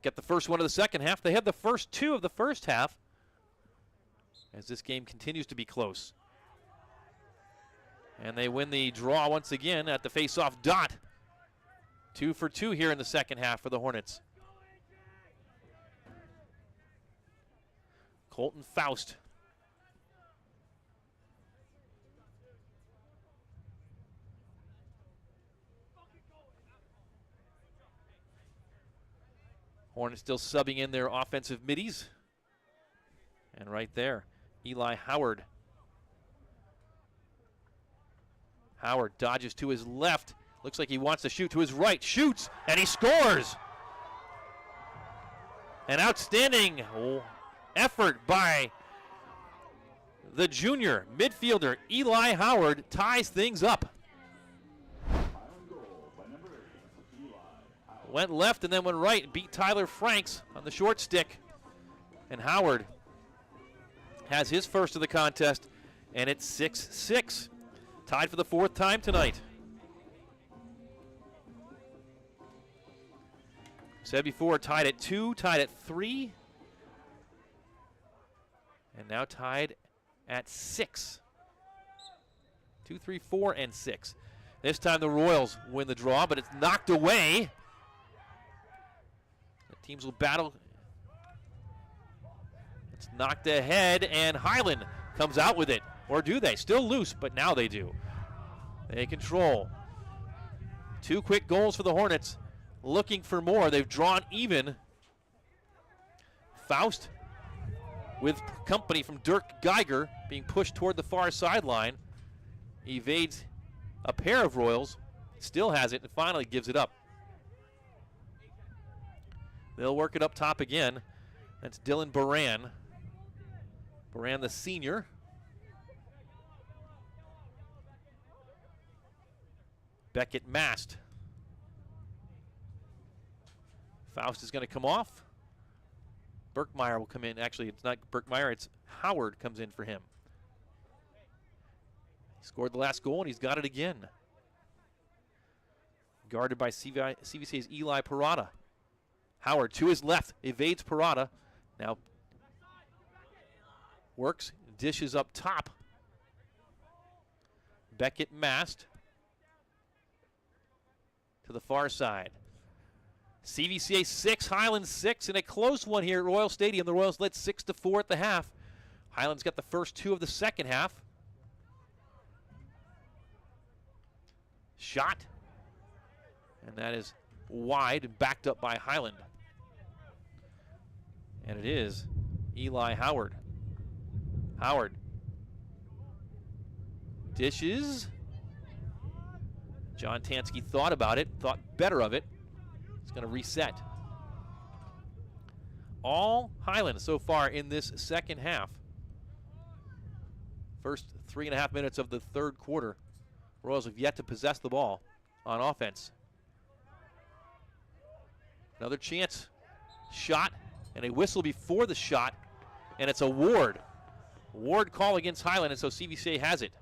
[SPEAKER 2] get the first one of the second half. They had the first 2 of the first half as this game continues to be close. And they win the draw once again at the face-off dot. 2 for 2 here in the second half for the Hornets. Colton Faust. Hornets still subbing in their offensive middies. And right there, Eli Howard. Howard dodges to his left. Looks like he wants to shoot to his right. Shoots, and he scores. An outstanding effort by the junior midfielder, Eli Howard, ties things up. Went left and then went right and beat Tyler Franks on the short stick. And Howard has his first of the contest, and it's 6-6. Tied for the 4th time tonight. Said before, tied at 2, tied at 3, and now tied at 6. 2, 3, 4, and 6. This time the Royals win the draw, but it's knocked away. The teams will battle. It's knocked ahead, and Highland comes out with it. Or do they? Still loose, but now they do. They control. 2 quick goals for the Hornets. Looking for more. They've drawn even. Faust with company from Dirk Geiger being pushed toward the far sideline. Evades a pair of Royals. Still has it and finally gives it up. They'll work it up top again. That's Dylan Baran. Baran the senior. Beckett Mast. Faust is going to come off. Birkmeyer will come in. Actually, it's not Birkmeyer, it's Howard comes in for him. He scored the last goal, and he's got it again. Guarded by CVCA's Eli Parada. Howard to his left, evades Parada. Now works, dishes up top. Beckett Mast to the far side. CVCA 6, Highland 6, and a close one here at Royal Stadium. The Royals led 6-4 at the half. Highland's got the first 2 of the second half. Shot. And that is wide and backed up by Highland. And it is Eli Howard. Howard dishes. John Tansky thought about it, thought better of it. It's going to reset. All Highland so far in this second half. First 3.5 minutes of the third quarter. Royals have yet to possess the ball on offense. Another chance. Shot and a whistle before the shot, and it's a Ward. Ward call against Highland, and so CVCA has it.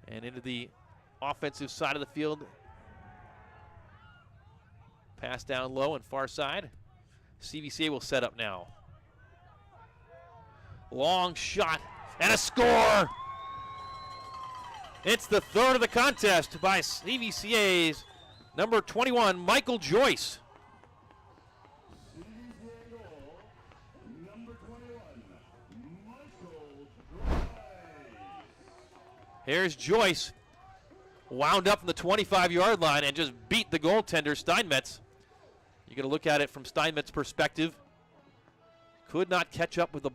[SPEAKER 2] And into the offensive side of the field. Pass down low and far side. CVCA will set up now. Long shot and a score. It's the third of the contest by CVCA's number 21, Michael Joyce. Here's Joyce, wound up from the 25-yard line and just beat the goaltender, Steinmetz. You're going to look at it from Steinmetz's perspective. Could not catch up with the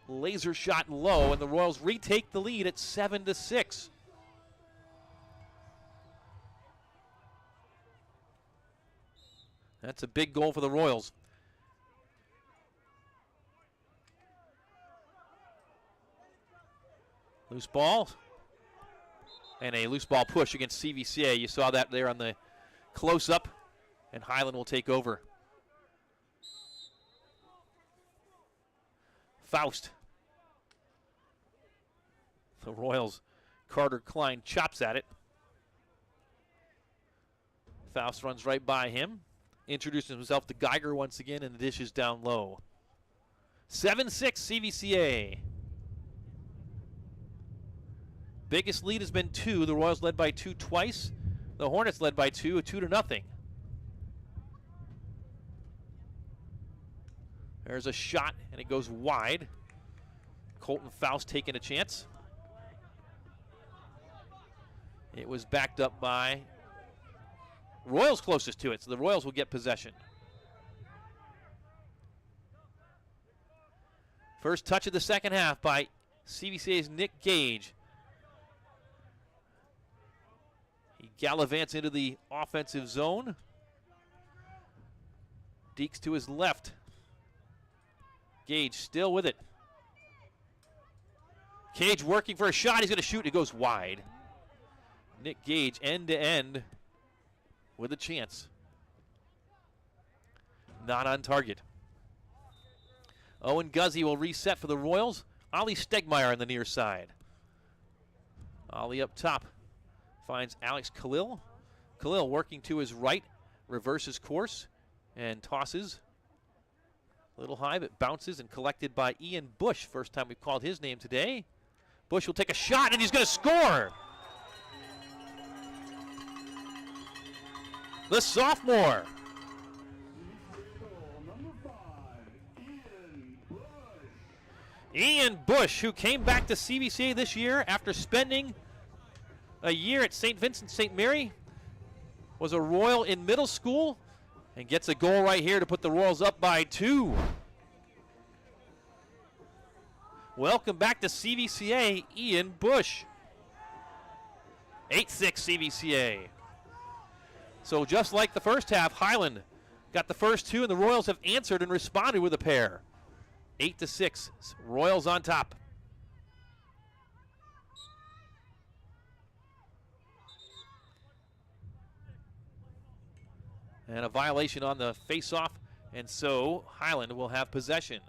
[SPEAKER 2] laser shot low, and the Royals retake the lead at 7-6. That's a big goal for the Royals. Loose ball. And a loose ball push against CVCA. You saw that there on the close-up, and Highland will take over. Faust. The Royals, Carter Klein chops at it. Faust runs right by him. Introduces himself to Geiger once again, and the dish is down low. 7-6 CVCA. Biggest lead has been 2. The Royals led by 2 twice. The Hornets led by 2, 2-0. There's a shot, and it goes wide. Colton Faust taking a chance. It was backed up by Royals closest to it, so the Royals will get possession. First touch of the second half by CVCA's Nick Gage. He gallivants into the offensive zone. Deeks to his left. Gage still with it. Cage working for a shot. He's going to shoot. It goes wide. Nick Gage end-to-end with a chance. Not on target. Owen Guzzi will reset for the Royals. Ollie Stegmeyer on the near side. Ollie up top. Finds Alex Khalil. Khalil working to his right. Reverses course and tosses. A little high, but bounces and collected by Ian Bush. First time we've called his name today. Bush will take a shot, and he's going to score. The sophomore. Ian Bush, who came back to CVCA this year after spending a year at St. Vincent St. Mary, was a Royal in middle school, and gets a goal right here to put the Royals up by 2. Welcome back to CVCA, Ian Bush. 8-6 CVCA. So just like the first half, Highland got the first 2, and the Royals have answered and responded with a pair. 8-6, Royals on top. And a violation on the face-off, and so Highland will have possession.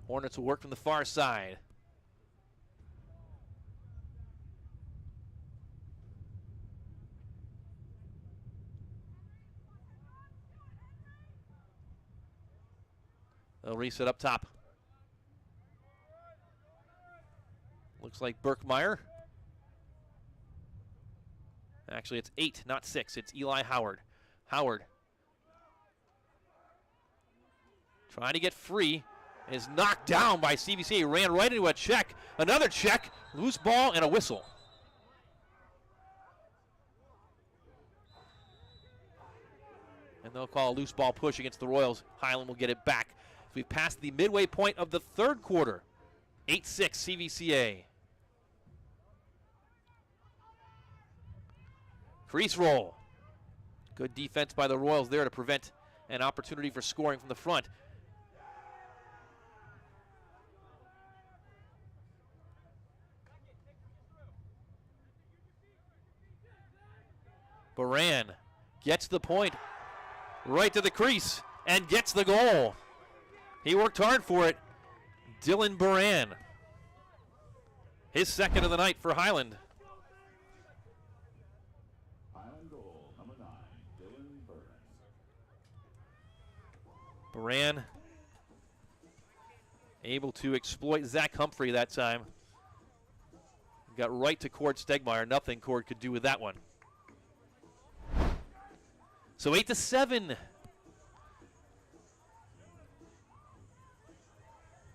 [SPEAKER 2] Hornets will work from the far side. They'll reset up top. Looks like Birkmeyer. Actually, it's 8, not 6. It's Eli Howard. Howard trying to get free. Is knocked down by CVCA. Ran right into a check. Another check. Loose ball and a whistle. And they'll call a loose ball push against the Royals. Highland will get it back. So we've passed the midway point of the third quarter. 8-6 CVCA. Crease roll. Good defense by the Royals there to prevent an opportunity for scoring from the front. Baran gets the point right to the crease and gets the goal. He worked hard for it. Dylan Baran. His second of the night for Highland.
[SPEAKER 1] Highland goal, number 9, Dylan
[SPEAKER 2] Baran able to exploit Zach Humphrey that time. Got right to Cord Stegmeyer. Nothing Cord could do with that one. So 8-7.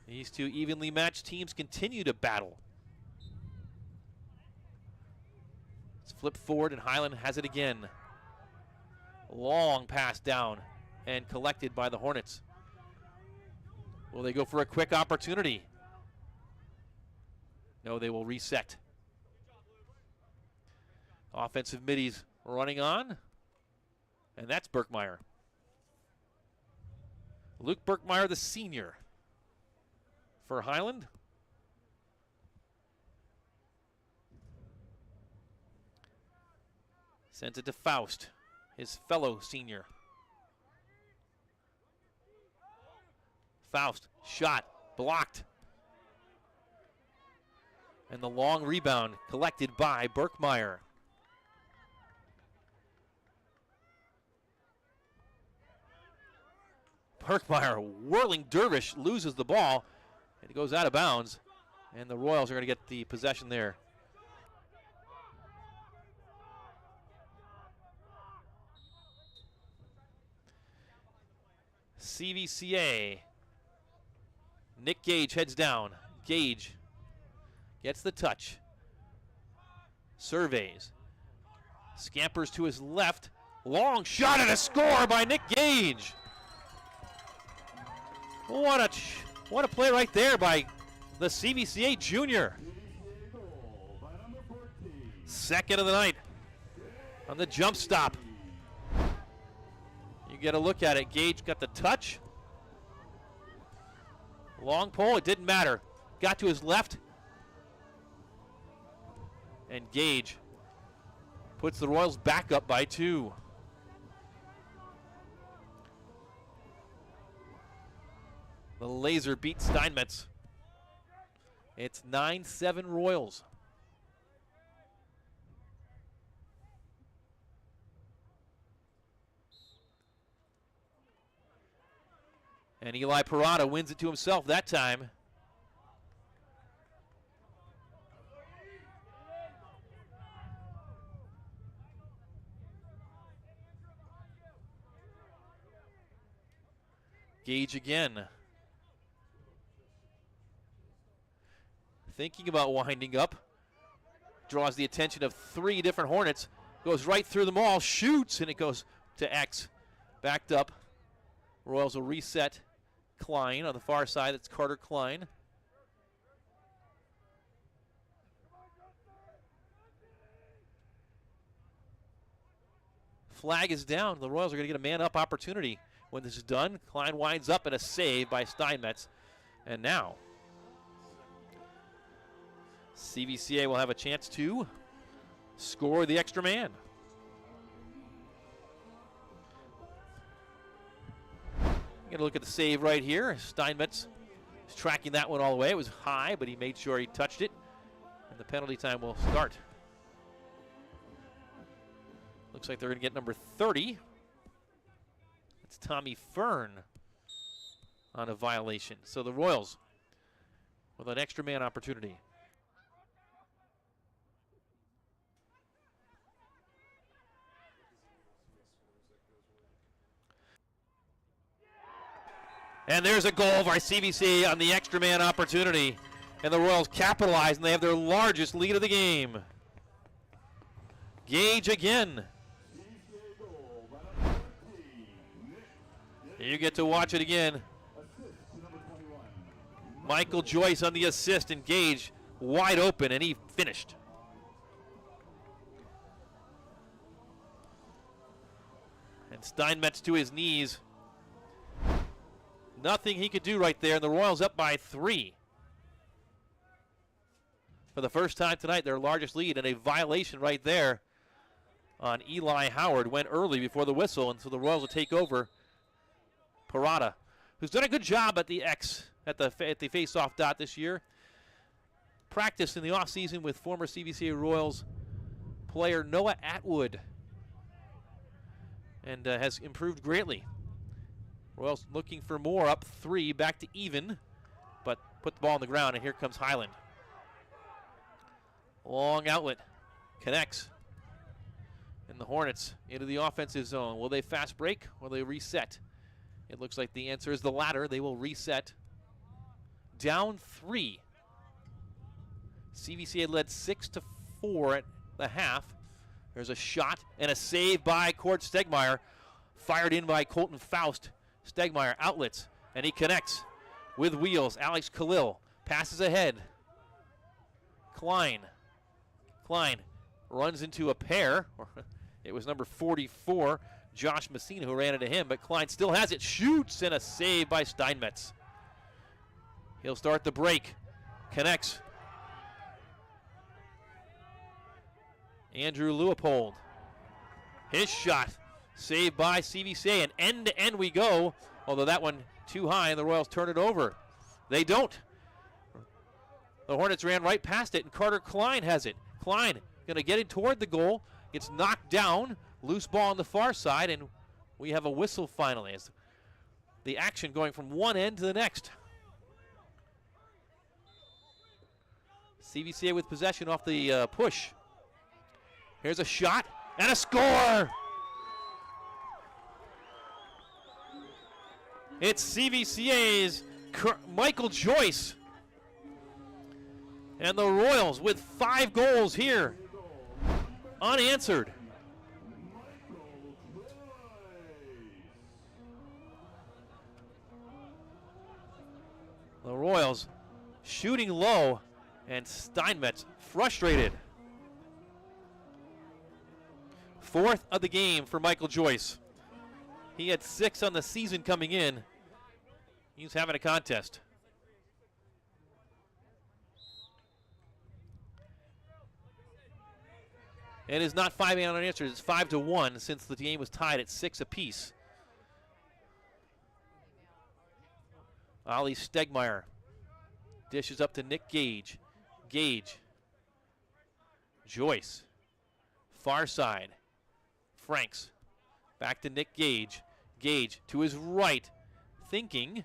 [SPEAKER 2] These two evenly matched teams continue to battle. Let's flip forward, and Highland has it again. Long pass down and collected by the Hornets. Will they go for a quick opportunity? No, they will reset. Offensive middies running on. And that's Birkmeyer. Luke Birkmeyer, the senior for Highland. Sends it to Faust, his fellow senior. Faust, shot, blocked. And the long rebound collected by Birkmeyer. Birkmeyer, whirling dervish, loses the ball, and it goes out of bounds, and the Royals are going to get the possession there. CVCA. Nick Gage heads down. Gage gets the touch. Surveys. Scampers to his left. Long shot and a score by Nick Gage. What a play right there by the CVCA junior. Second of the night on the jump stop. You get a look at it. Gage got the touch. Long pole, it didn't matter. Got to his left. And Gage puts the Royals back up by 2. The laser beat Steinmetz. It's 9-7 Royals. And Eli Parada wins it to himself that time. Gage again. Thinking about winding up. Draws the attention of 3 different Hornets. Goes right through them all. Shoots, and it goes to X. Backed up. Royals will reset. Klein on the far side. It's Carter Klein. Flag is down. The Royals are going to get a man-up opportunity when this is done. Klein winds up and a save by Steinmetz. And now CVCA will have a chance to score the extra man. Get a look at the save right here. Steinmetz is tracking that one all the way. It was high, but he made sure he touched it. And the penalty time will start. Looks like they're going to get number 30. It's Tommy Fern on a violation. So the Royals with an extra man opportunity. And there's a goal by CVCA on the extra man opportunity. And the Royals capitalize, and they have their largest lead of the game. Gage again. You get to watch it again. Michael Joyce on the assist, and Gage wide open, and he finished. And Steinmetz to his knees. Nothing he could do right there, and the Royals up by 3. For the first time tonight, their largest lead, and a violation right there on Eli Howard. Went early before the whistle, and so the Royals will take over. Parada, who's done a good job at the face-off dot this year. Practiced in the offseason with former CVCA Royals player Noah Atwood, and has improved greatly. Royals looking for more, up 3, back to even, but put the ball on the ground, and here comes Highland. Long outlet, connects. And the Hornets into the offensive zone. Will they fast break or will they reset? It looks like the answer is the latter. They will reset. Down 3. CVCA led 6-4 at the half. There's a shot and a save by Cord Stegmeyer. Fired in by Colton Faust. Stegmeyer outlets, and he connects with wheels. Alex Khalil passes ahead. Klein runs into a pair. It was number 44, Josh Messina, who ran into him, but Klein still has it. Shoots, and a save by Steinmetz. He'll start the break. Connects. Andrew Leopold. His shot. Saved by CVCA, and end-to-end we go, although that one too high, and the Royals turn it over. They don't. The Hornets ran right past it, and Carter Klein has it. Klein going to get it toward the goal, gets knocked down, loose ball on the far side, and we have a whistle finally as the action going from one end to the next. CVCA with possession off the push. Here's a shot, and a score! It's CVCA's Michael Joyce. And the Royals with 5 goals here. Unanswered. The Royals shooting low, and Steinmetz frustrated. 4th of the game for Michael Joyce. He had 6 on the season coming in. He's having a contest. It is not 5 unanswered. It's 5-1 since the game was tied at 6 apiece. Ali Stegmeyer dishes up to Nick Gage. Gage. Joyce. Far side. Franks. Back to Nick Gage. Gage to his right. Thinks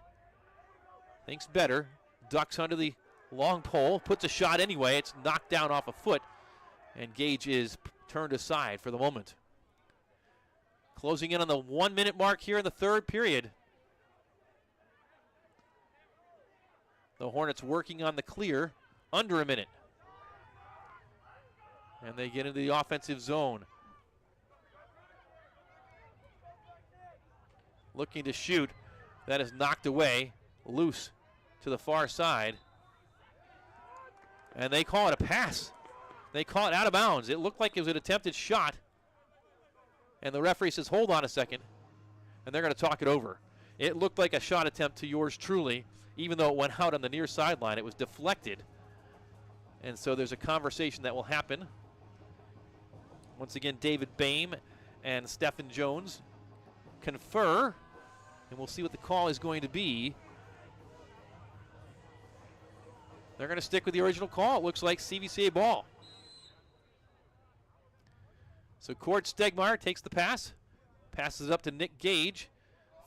[SPEAKER 2] better. Ducks under the long pole. Puts a shot anyway. It's knocked down off a foot. And Gage is turned aside for the moment. Closing in on the 1-minute mark here in the 3rd period. The Hornets working on the clear. Under a minute. And they get into the offensive zone. Looking to shoot. That is knocked away. Loose to the far side. And they call it a pass. They call it out of bounds. It looked like it was an attempted shot. And the referee says, hold on a second. And they're going to talk it over. It looked like a shot attempt to yours truly. Even though it went out on the near sideline, it was deflected. And so there's a conversation that will happen. Once again, David Boehm and Stephen Jones confer, and we'll see what the call is going to be. They're going to stick with the original call. It looks like CVCA ball. So Cord Stegmeyer takes the pass, passes it up to Nick Gage.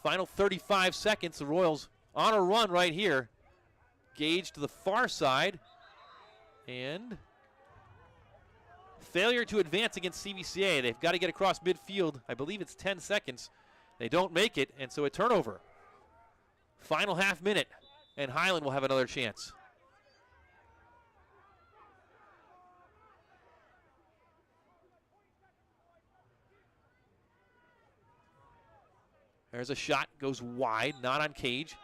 [SPEAKER 2] Final 35 seconds. The Royals on a run right here. Gage to the far side. And failure to advance against CVCA. They've got to get across midfield. I believe it's 10 seconds. They don't make it, and so a turnover. Final half minute, and Highland will have another chance. There's a shot, goes wide, not on Cage.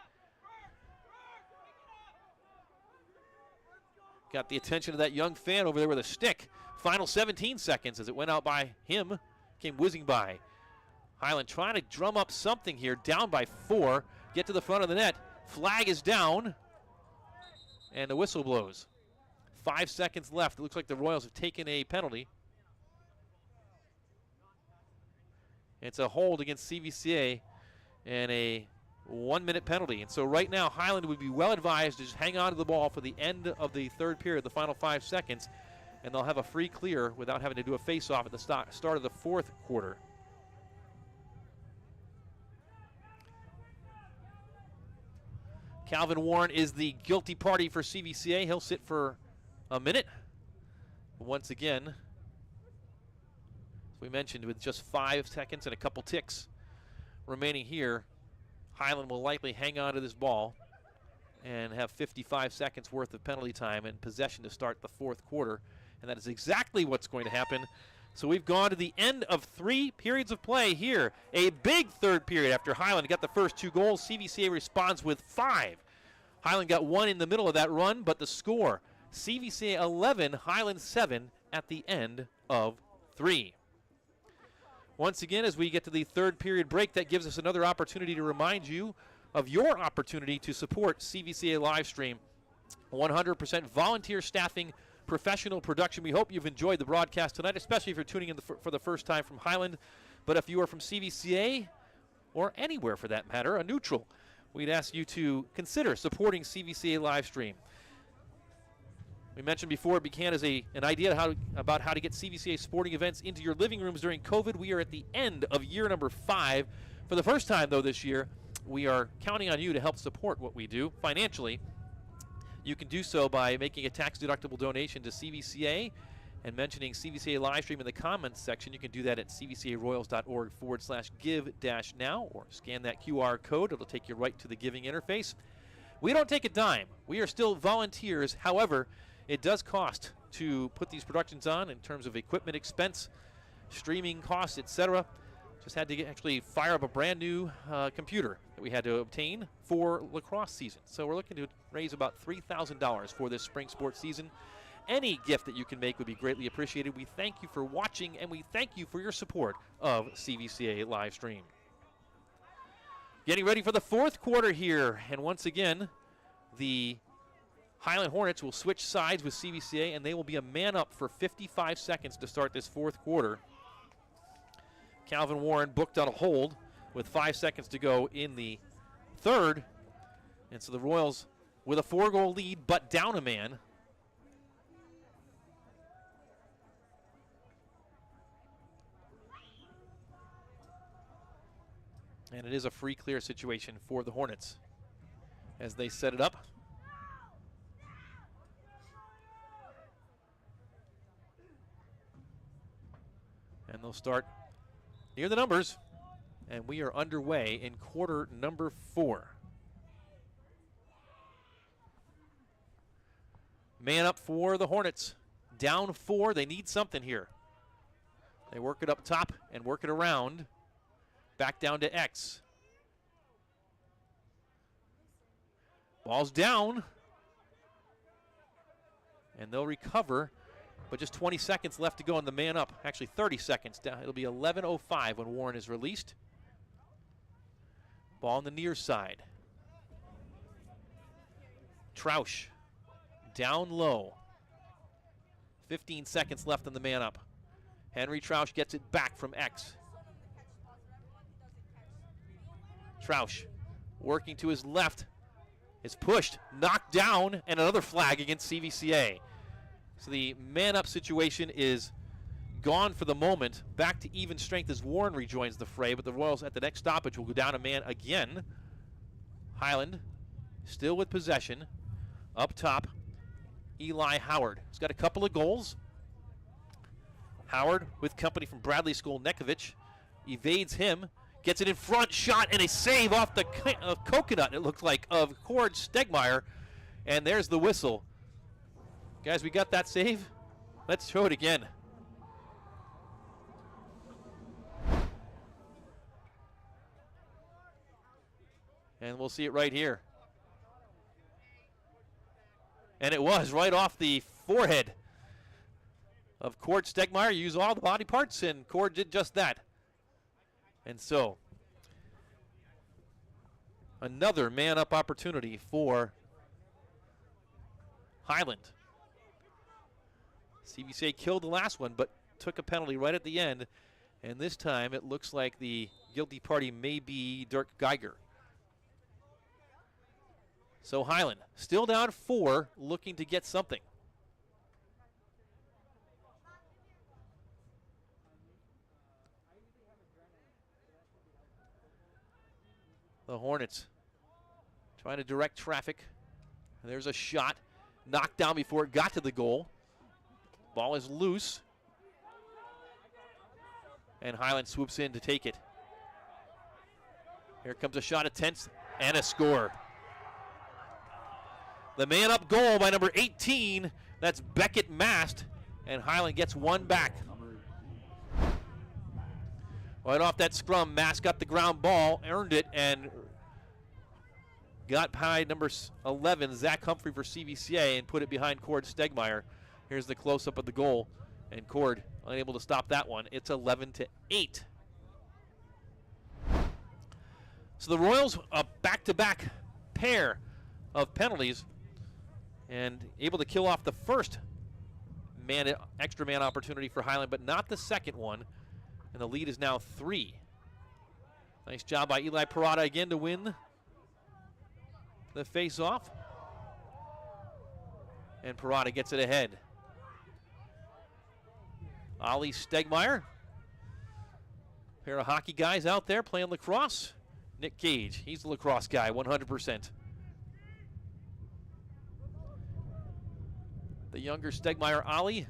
[SPEAKER 2] Got the attention of that young fan over there with a stick. Final 17 seconds as it went out by him, came whizzing by. Highland trying to drum up something here, down by 4, get to the front of the net. Flag is down, and the whistle blows. 5 seconds left. It looks like the Royals have taken a penalty. It's a hold against CVCA and a 1-minute penalty. And so right now, Highland would be well advised to just hang on to the ball for the end of the third period, the final 5 seconds, and they'll have a free clear without having to do a face-off at the start of the fourth quarter. Calvin Warren is the guilty party for CVCA. He'll sit for a minute. Once again, as we mentioned, with just 5 seconds and a couple ticks remaining here, Highland will likely hang on to this ball and have 55 seconds worth of penalty time and possession to start the fourth quarter. And that is exactly what's going to happen. So we've gone to the end of 3 periods of play here. A big third period after Highland got the first 2 goals. CVCA responds with 5. Highland got 1 in the middle of that run, but the score, CVCA 11, Highland 7 at the end of 3. Once again, as we get to the third period break, that gives us another opportunity to remind you of your opportunity to support CVCA Livestream. 100% volunteer staffing, professional production. We hope you've enjoyed the broadcast tonight, especially if you're tuning in for the first time from Highland. But if you are from CVCA, or anywhere for that matter, a neutral, we'd ask you to consider supporting CVCA Livestream. We mentioned before it began as an idea about how to get CVCA sporting events into your living rooms during COVID. We are at the end of year number 5. For the first time, though, this year, we are counting on you to help support what we do financially. You can do so by making a tax-deductible donation to CVCA and mentioning CVCA Livestream in the comments section. You can do that at cvcaroyals.org/give-now or scan that QR code. It'll take you right to the giving interface. We don't take a dime. We are still volunteers. However, it does cost to put these productions on in terms of equipment expense, streaming costs, etc. Just had to actually fire up a brand new computer that we had to obtain for lacrosse season. So we're looking to raise about $3,000 for this spring sports season. Any gift that you can make would be greatly appreciated. We thank you for watching, and we thank you for your support of CVCA Livestream. Getting ready for the fourth quarter here, and once again, the Highland Hornets will switch sides with CVCA, and they will be a man up for 55 seconds to start this fourth quarter. Calvin Warren booked on a hold with 5 seconds to go in the third. And so the Royals with a 4-goal lead, but down a man. And it is a free clear situation for the Hornets as they set it up. And they'll start near the numbers, and we are underway in quarter number 4. Man up for the Hornets. Down 4. They need something here. They work it up top and work it around. Back down to X. Ball's down. And they'll recover. But just 20 seconds left to go on the man up. Actually, 30 seconds down. It'll be 11:05 when Warren is released. Ball on the near side. Troush down low. 15 seconds left in the man up. Henry Troush gets it back from X. Troush working to his left, is pushed, knocked down, and another flag against CVCA. So the man-up situation is gone for the moment. Back to even strength as Warren rejoins the fray, but the Royals at the next stoppage will go down a man again. Highland still with possession. Up top, Eli Howard. He's got a couple of goals. Howard with company from Bradley School, Nekovich, evades him, gets it in front, shot, and a save off the coconut, it looked like, of Cord Stegmeyer. And there's the whistle. Guys, we got that save? Let's show it again. And we'll see it right here. And it was right off the forehead of Cord Stegmeyer. Used all the body parts, and Cord did just that. And so, another man-up opportunity for Highland. CVCA killed the last one, but took a penalty right at the end. And this time, it looks like the guilty party may be Dirk Geiger. So Highland, still down 4, looking to get something. The Hornets trying to direct traffic. There's a shot, knocked down before it got to the goal. Ball is loose. And Highland swoops in to take it. Here comes a shot at 10th and a score. The man-up goal by number 18, that's Beckett Mast, and Highland gets one back. Right off that scrum, Mast got the ground ball, earned it, and got by number 11, Zach Humphrey for CVCA, and put it behind Cord Stegmeyer. Here's the close-up of the goal, and Cord unable to stop that one. It's 11-8. So the Royals, a back-to-back pair of penalties, and able to kill off the first extra man opportunity for Highland, but not the second one. And the lead is now 3. Nice job by Eli Parada again to win the face-off. And Parada gets it ahead. Ollie Stegmeyer. Pair of hockey guys out there playing lacrosse. Nick Gage, he's the lacrosse guy, 100%. The younger Stegmeyer, Ollie,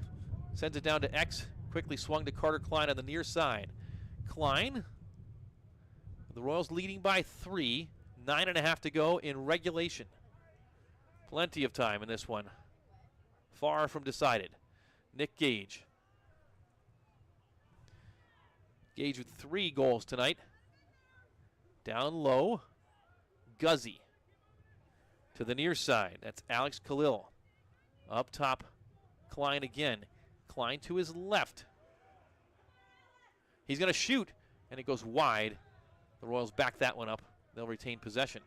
[SPEAKER 2] sends it down to X. Quickly swung to Carter Klein on the near side. Klein, the Royals leading by 3. 9.5 to go in regulation. Plenty of time in this one. Far from decided. Nick Gage. Gage with 3 goals tonight. Down low, Guzzi. To the near side, that's Alex Khalil. Up top, Klein again. Klein to his left. He's going to shoot, and it goes wide. The Royals back that one up. They'll retain possession.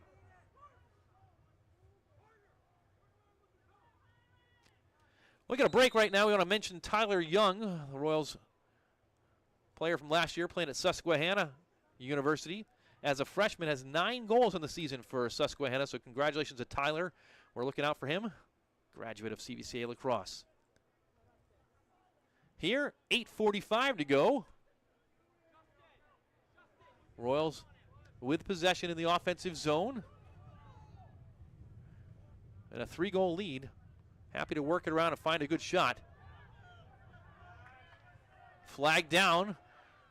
[SPEAKER 2] We got a break right now. We want to mention Tyler Young, the Royals player from last year, playing at Susquehanna University. As a freshman, has 9 goals in the season for Susquehanna, so congratulations to Tyler. We're looking out for him. Graduate of CVCA Lacrosse. Here, 8:45 to go. Royals with possession in the offensive zone. And a 3-goal lead. Happy to work it around and find a good shot. Flag down.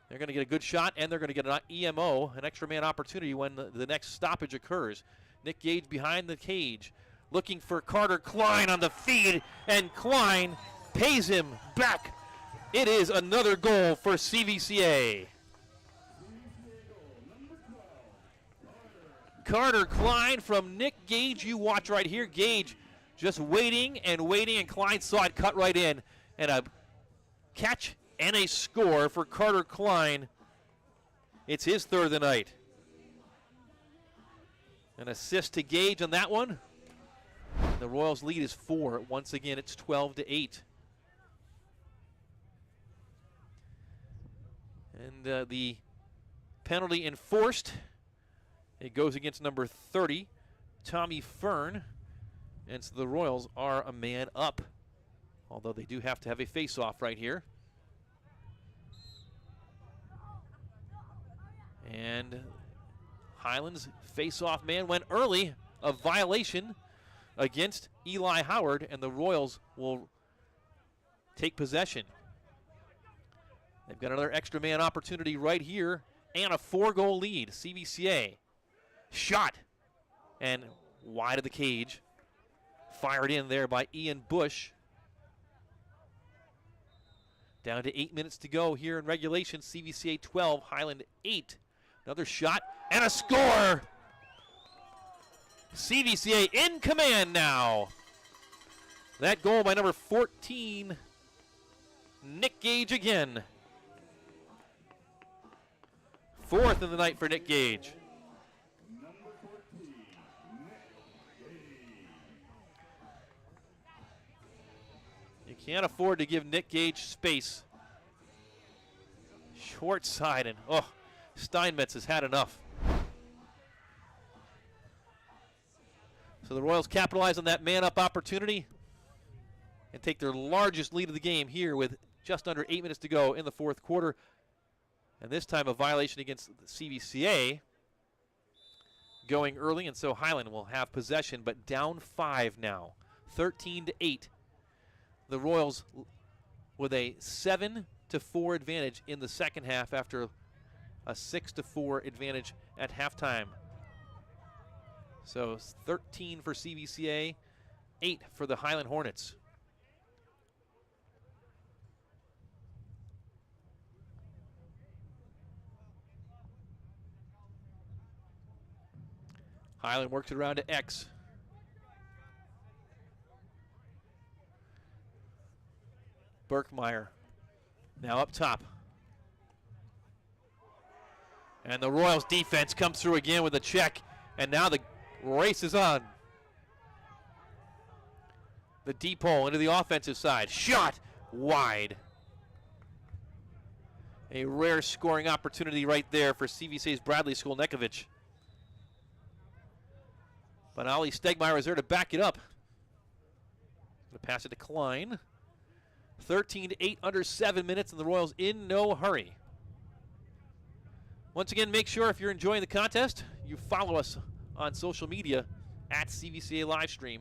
[SPEAKER 2] They're going to get a good shot, and they're going to get an EMO, an extra man opportunity when the next stoppage occurs. Nick Gage behind the cage, looking for Carter Klein on the feed, and Klein pays him back. It is another goal for CVCA. Carter Klein from Nick Gage. You watch right here. Gage just waiting, and Klein saw it cut right in. And a catch and a score for Carter Klein. It's his 3rd of the night. An assist to Gage on that one. The Royals lead is 4. Once again, it's 12-8. And the penalty enforced. It goes against number 30, Tommy Fern. And so the Royals are a man up, although they do have to have a face-off right here. And Highland's face-off man went early, a violation against Eli Howard, and the Royals will take possession. They've got another extra man opportunity right here and a 4-goal lead. CVCA shot and wide of the cage. Fired in there by Ian Bush. Down to 8 minutes to go here in regulation. CVCA 12, Highland 8. Another shot and a score. CVCA in command now. That goal by number 14, Nick Gage again. Fourth in the night for Nick Gage. You can't afford to give Nick Gage space. Short side, and Steinmetz has had enough. So the Royals capitalize on that man-up opportunity and take their largest lead of the game here with just under 8 minutes to go in the fourth quarter. And this time a violation against the CVCA going early, and so Highland will have possession, but down 5 now, 13-8. The Royals with a 7-4 advantage in the second half after a 6-4 advantage at halftime. So 13 for CVCA, 8 for the Highland Hornets. Highland works it around to X. Berkmeyer now up top. And the Royals defense comes through again with a check, and now the race is on. The deep hole into the offensive side. Shot wide. A rare scoring opportunity right there for CVCA's Bradley Skolnekovic. But Ali Stegmeyer is there to back it up. Going to pass it to Klein. 13-8 under 7 minutes, and the Royals in no hurry. Once again, make sure if you're enjoying the contest, you follow us on social media at CVCA Livestream,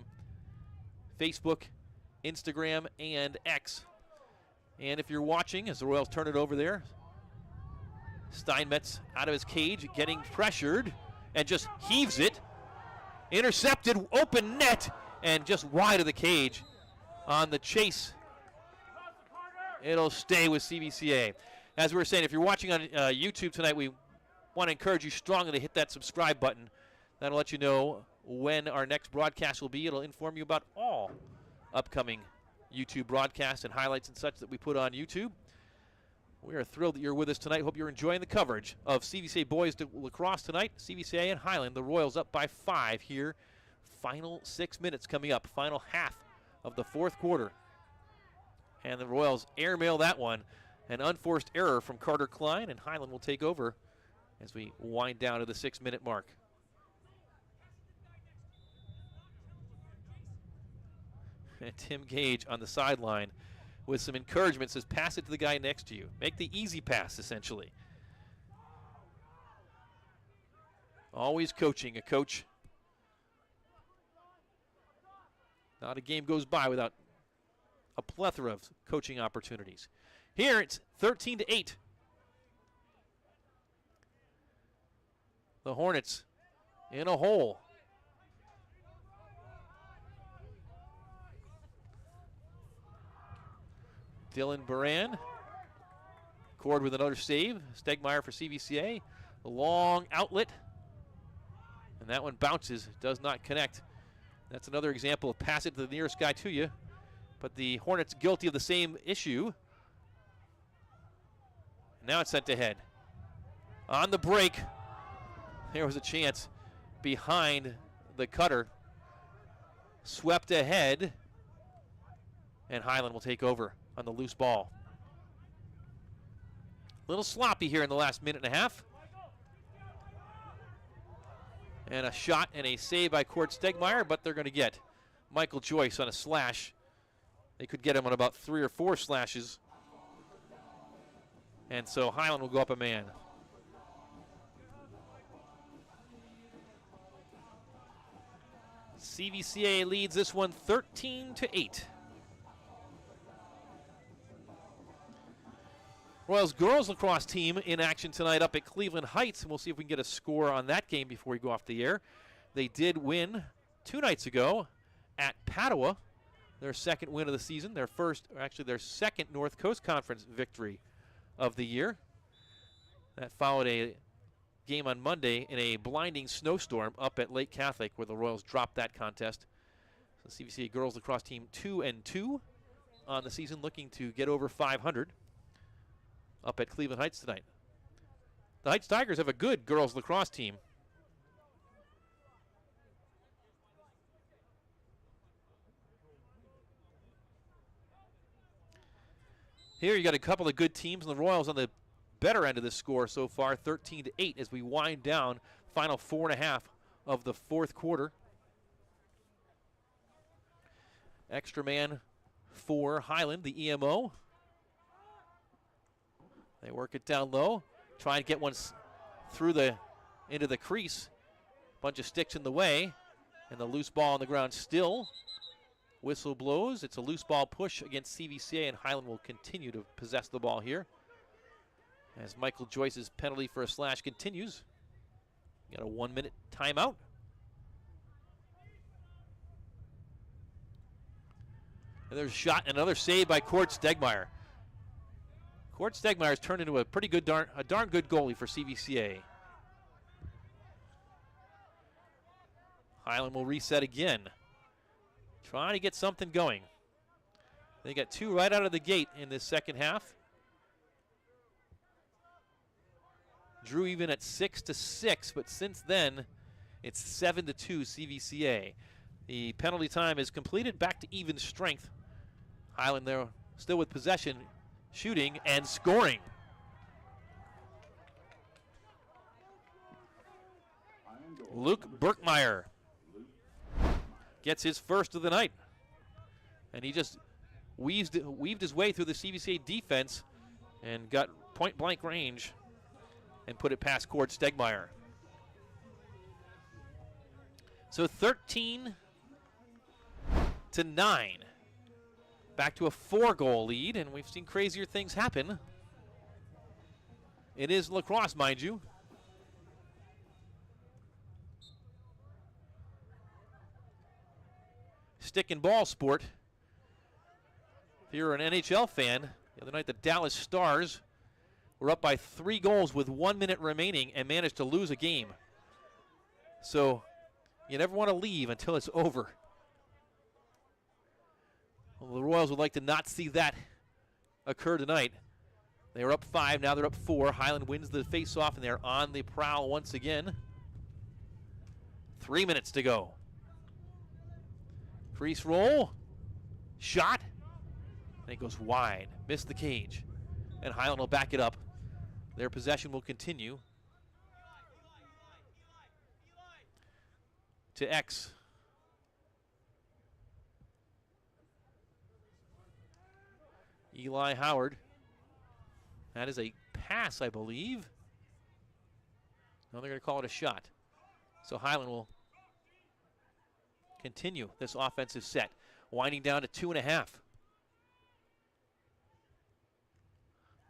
[SPEAKER 2] Facebook, Instagram, and X. And if you're watching, as the Royals turn it over there, Steinmetz out of his cage, getting pressured, and just heaves it. Intercepted, open net, and just wide of the cage on the chase. It'll stay with CVCA. As we were saying, if you're watching on YouTube tonight, we want to encourage you strongly to hit that subscribe button. That'll let you know when our next broadcast will be. It'll inform you about all upcoming YouTube broadcasts and highlights and such that we put on YouTube. We are thrilled that you're with us tonight. Hope you're enjoying the coverage of CVCA Boys Lacrosse tonight. CVCA and Highland, the Royals up by 5 here. Final 6 minutes coming up. Final half of the fourth quarter. And the Royals airmail that one. An unforced error from Carter Klein, and Highland will take over as we wind down to the 6-minute mark. And Tim Gage on the sideline with some encouragement says, pass it to the guy next to you. Make the easy pass, essentially. Always coaching, a coach. Not a game goes by without a plethora of coaching opportunities. Here it's 13-8. The Hornets in a hole. Dylan Baran. Cord with another save. Stegmeyer for CVCA. A long outlet. And that one bounces, does not connect. That's another example of pass it to the nearest guy to you. But the Hornets guilty of the same issue. Now it's sent ahead. On the break, there was a chance behind the cutter. Swept ahead. And Highland will take over on the loose ball. little sloppy here in the last minute and a half. And a shot and a save by Cord Stegmeyer, but they're going to get Michael Joyce on a slash. They could get him on about 3 or 4 slashes. And so Highland will go up a man. CVCA leads this one 13-8. Royals girls lacrosse team in action tonight up at Cleveland Heights, and we'll see if we can get a score on that game before we go off the air. They did win 2 nights ago at Padua, their second win of the season, their second North Coast Conference victory of the year. That followed a game on Monday in a blinding snowstorm up at Lake Catholic, where the Royals dropped that contest. So CVCA girls lacrosse team 2-2 on the season, looking to get over 500 up at Cleveland Heights tonight. The Heights Tigers have a good girls lacrosse team. Here you got a couple of good teams, and the Royals on the better end of the score so far, 13-8 as we wind down final 4.5 of the fourth quarter. Extra man for Highland, the EMO. They work it down low, try and get one through into the crease. Bunch of sticks in the way, and the loose ball on the ground still. Whistle blows. It's a loose ball push against CVCA, and Highland will continue to possess the ball here as Michael Joyce's penalty for a slash continues. Got a 1-minute timeout. And there's a shot and another save by Cord Stegmeyer. Cord Stegmeyer's turned into a darn good goalie for CVCA. Highland will reset again. Trying to get something going. They got 2 right out of the gate in this second half. Drew even at 6-6, but since then, it's 7-2 CVCA. The penalty time is completed, back to even strength. Highland there still with possession, shooting and scoring. Luke Burkmeyer gets his first of the night. And he just weaved his way through the CVCA defense and got point-blank range and put it past Cord Stegmeyer. So 13-9. Back to a 4-goal lead, and we've seen crazier things happen. It is lacrosse, mind you. Stick and ball sport. If you're an NHL fan, the other night the Dallas Stars were up by 3 goals with 1 minute remaining and managed to lose a game. So you never want to leave until it's over. Well, the Royals would like to not see that occur tonight. They were up 5, now they're up 4. Highland wins the face-off, and they're on the prowl once again. 3 minutes to go. Crease roll, shot, and it goes wide. Missed the cage, and Highland will back it up. Their possession will continue to X. Eli Howard. That is a pass, I believe. No, they're going to call it a shot. So Highland will continue this offensive set, winding down to 2.5.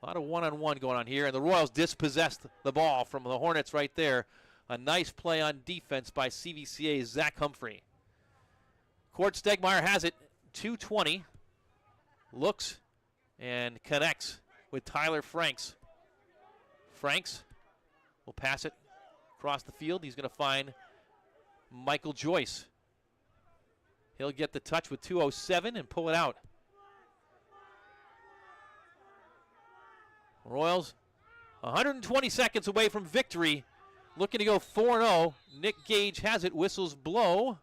[SPEAKER 2] A lot of one-on-one going on here, and the Royals dispossessed the ball from the Hornets right there. A nice play on defense by CVCA's Zach Humphrey. Cord Stegmeyer has it, 2:20. Looks and connects with Tyler Franks. Franks will pass it across the field. He's going to find Michael Joyce. He'll get the touch with 2:07 and pull it out. Royals 120 seconds away from victory, looking to go 4-0. Nick Gage has it, whistles blow.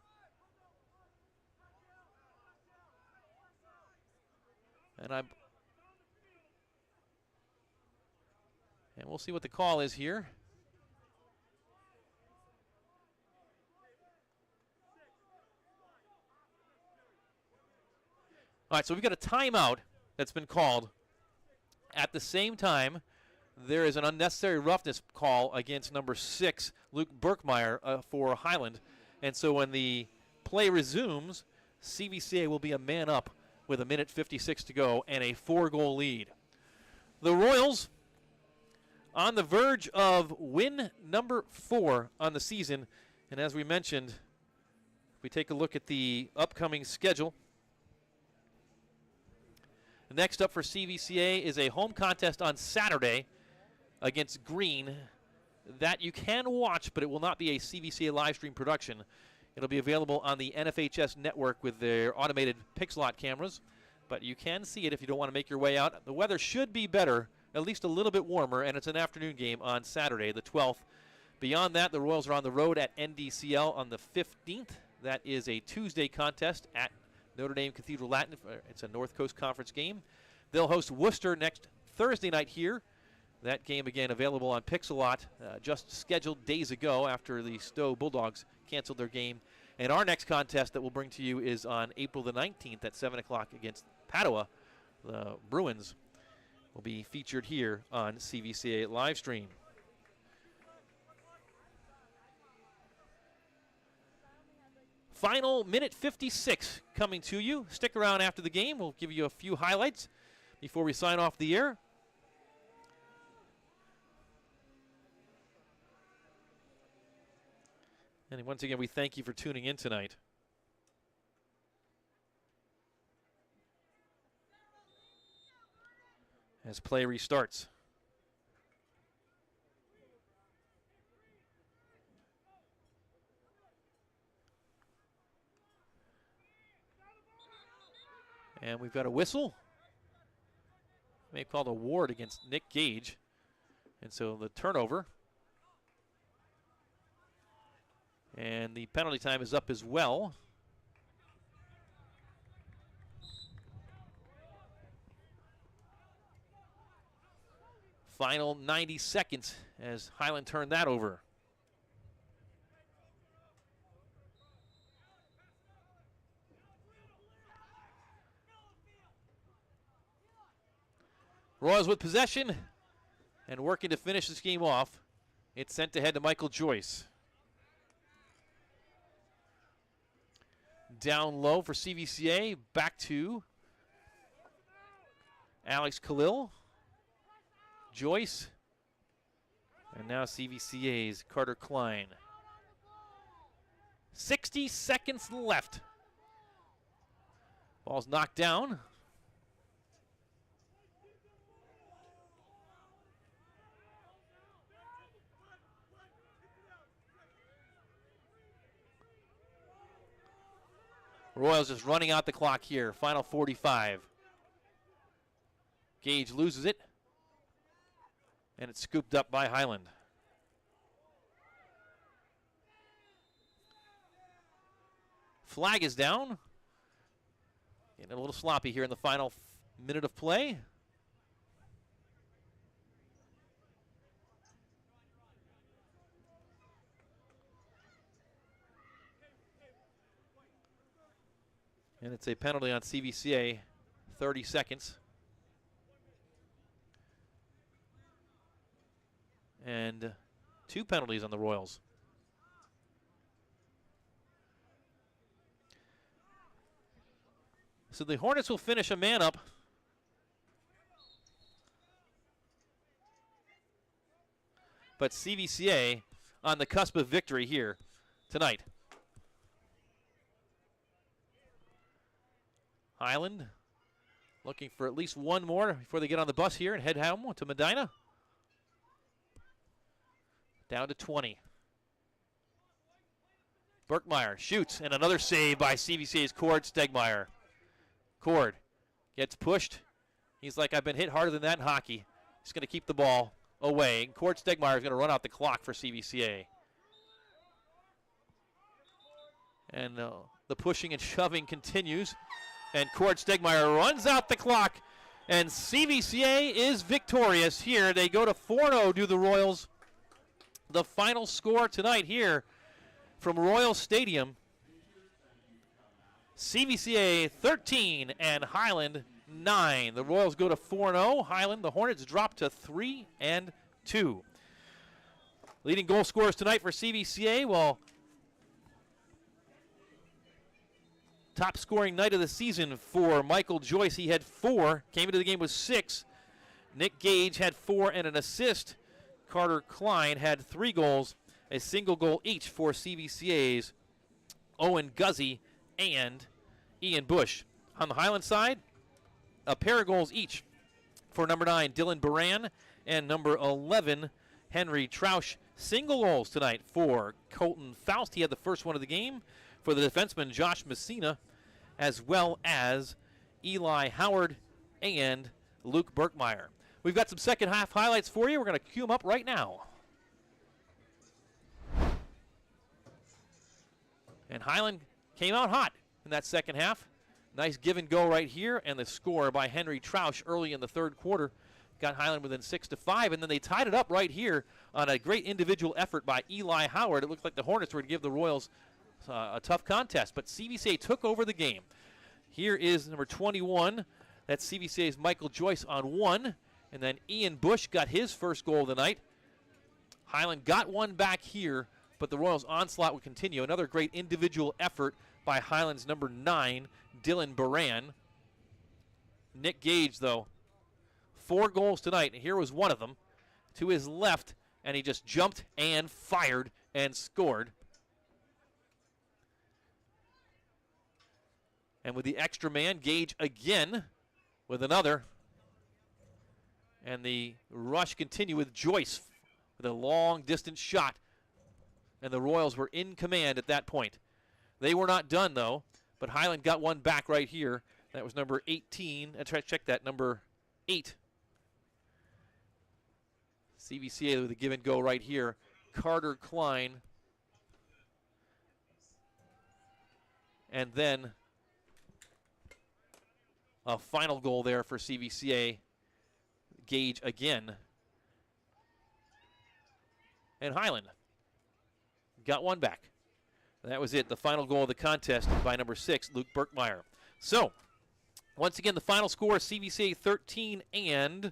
[SPEAKER 2] And And we'll see what the call is here. All right, so we've got a timeout that's been called. At the same time, there is an unnecessary roughness call against number 6, Luke Burkmeyer, for Highland. And so when the play resumes, CVCA will be a man up with 1:56 to go and a 4-goal lead. The Royals on the verge of win number 4 on the season. And as we mentioned, if we take a look at the upcoming schedule, next up for CVCA is a home contest on Saturday against Green that you can watch, but it will not be a CVCA Livestream production. It'll be available on the NFHS network with their automated Pixelot cameras, but you can see it if you don't want to make your way out. The weather should be better, at least a little bit warmer, and it's an afternoon game on Saturday, the 12th. Beyond that, the Royals are on the road at NDCL on the 15th. That is a Tuesday contest at Notre Dame Cathedral Latin. It's a North Coast Conference game. They'll host Worcester next Thursday night here. That game, again, available on Pixelot, just scheduled days ago after the Stowe Bulldogs canceled their game. And our next contest that we'll bring to you is on April the 19th at 7 o'clock against Padua. The Bruins will be featured here on CVCA Livestream. Final minute 56 coming to you. Stick around after the game. We'll give you a few highlights before we sign off the air. And once again, we thank you for tuning in tonight. As play restarts. And we've got a whistle. May have called a ward against Nick Gage. And so the turnover. And the penalty time is up as well. Final 90 seconds as Highland turned that over. Royals with possession and working to finish this game off. It's sent ahead to Michael Joyce. Down low for CVCA, back to Alex Khalil, Joyce, and now CVCA's Carter Klein. 60 seconds left. Ball's knocked down. Royals just running out the clock here. Final 45. Gage loses it. And it's scooped up by Highland. Flag is down. Getting a little sloppy here in the final minute of play. And it's a penalty on CVCA, 30 seconds. And 2 penalties on the Royals. So the Hornets will finish a man up. But CVCA on the cusp of victory here tonight. Highland looking for at least one more before they get on the bus here and head home to Medina. Down to 20. Burkmeyer shoots, and another save by CVCA's Cord Stegmeyer. Cord gets pushed. He's like, I've been hit harder than that in hockey. He's going to keep the ball away. And Cord Stegmeyer is going to run out the clock for CVCA. And the pushing and shoving continues. And Cord Stegmeyer runs out the clock And CVCA is victorious here. They go to 4-0, do the Royals. The final score tonight here from Royal Stadium. CVCA 13 and Highland 9. The Royals go to 4-0. Highland, the Hornets drop to 3-2. Leading goal scorers tonight for CVCA, well, top scoring night of the season for Michael Joyce. He had 4, came into the game with 6. Nick Gage had 4 and an assist. Carter Klein had 3 goals, a single goal each for CVCA's Owen Guzzi and Ian Bush. On the Highland side, a pair of goals each for number 9, Dylan Baran, and number 11, Henry Trausch. Single goals tonight for Colton Faust. He had the first one of the game. For the defenseman, Josh Messina, as well as Eli Howard and Luke Berkmeyer. We've got some second half highlights for you. We're going to cue them up right now. And Highland came out hot in that second half. Nice give and go right here, and the score by Henry Trausch early in the third quarter got Highland within 6-5, and then they tied it up right here on a great individual effort by Eli Howard. It looked like the Hornets were going to give the Royals a tough contest, but CVCA took over the game. Here is number 21. That's CVCA's Michael Joyce on 1, and then Ian Bush got his first goal of the night. Highland got one back here, but the Royals' onslaught would continue. Another great individual effort by Highland's number 9, Dylan Baran. Nick Gage, though, 4 goals tonight, and here was one of them to his left, and he just jumped and fired and scored. And with the extra man, Gage again with another. And the rush continued with Joyce with a long-distance shot. And the Royals were in command at that point. They were not done, though, but Highland got one back right here. That was number 18. Check that, number 8. CVCA with a give and go right here. Carter Klein. And then a final goal there for CVCA. Gage again. And Highland got one back. That was it. The final goal of the contest by number 6, Luke Berkmeyer. So, once again, the final score, CVCA 13 and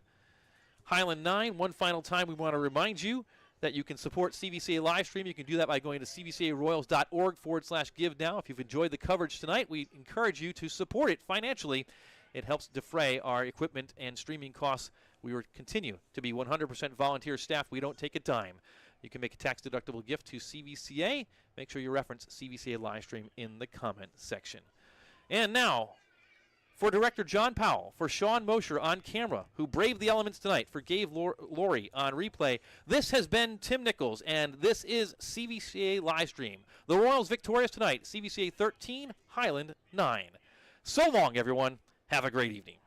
[SPEAKER 2] Highland 9. One final time, we want to remind you that you can support CVCA Livestream. You can do that by going to cvcaroyals.org/give now. If you've enjoyed the coverage tonight, we encourage you to support it financially. It helps defray our equipment and streaming costs. We will continue to be 100% volunteer staff. We don't take a dime. You can make a tax-deductible gift to CVCA. Make sure you reference CVCA Livestream in the comment section. And now, for Director John Powell, for Sean Mosher on camera, who braved the elements tonight, for Gabe Laurie on replay, this has been Tim Nichols, and this is CVCA Livestream. The Royals victorious tonight, CVCA 13, Highland 9. So long, everyone. Have a great evening.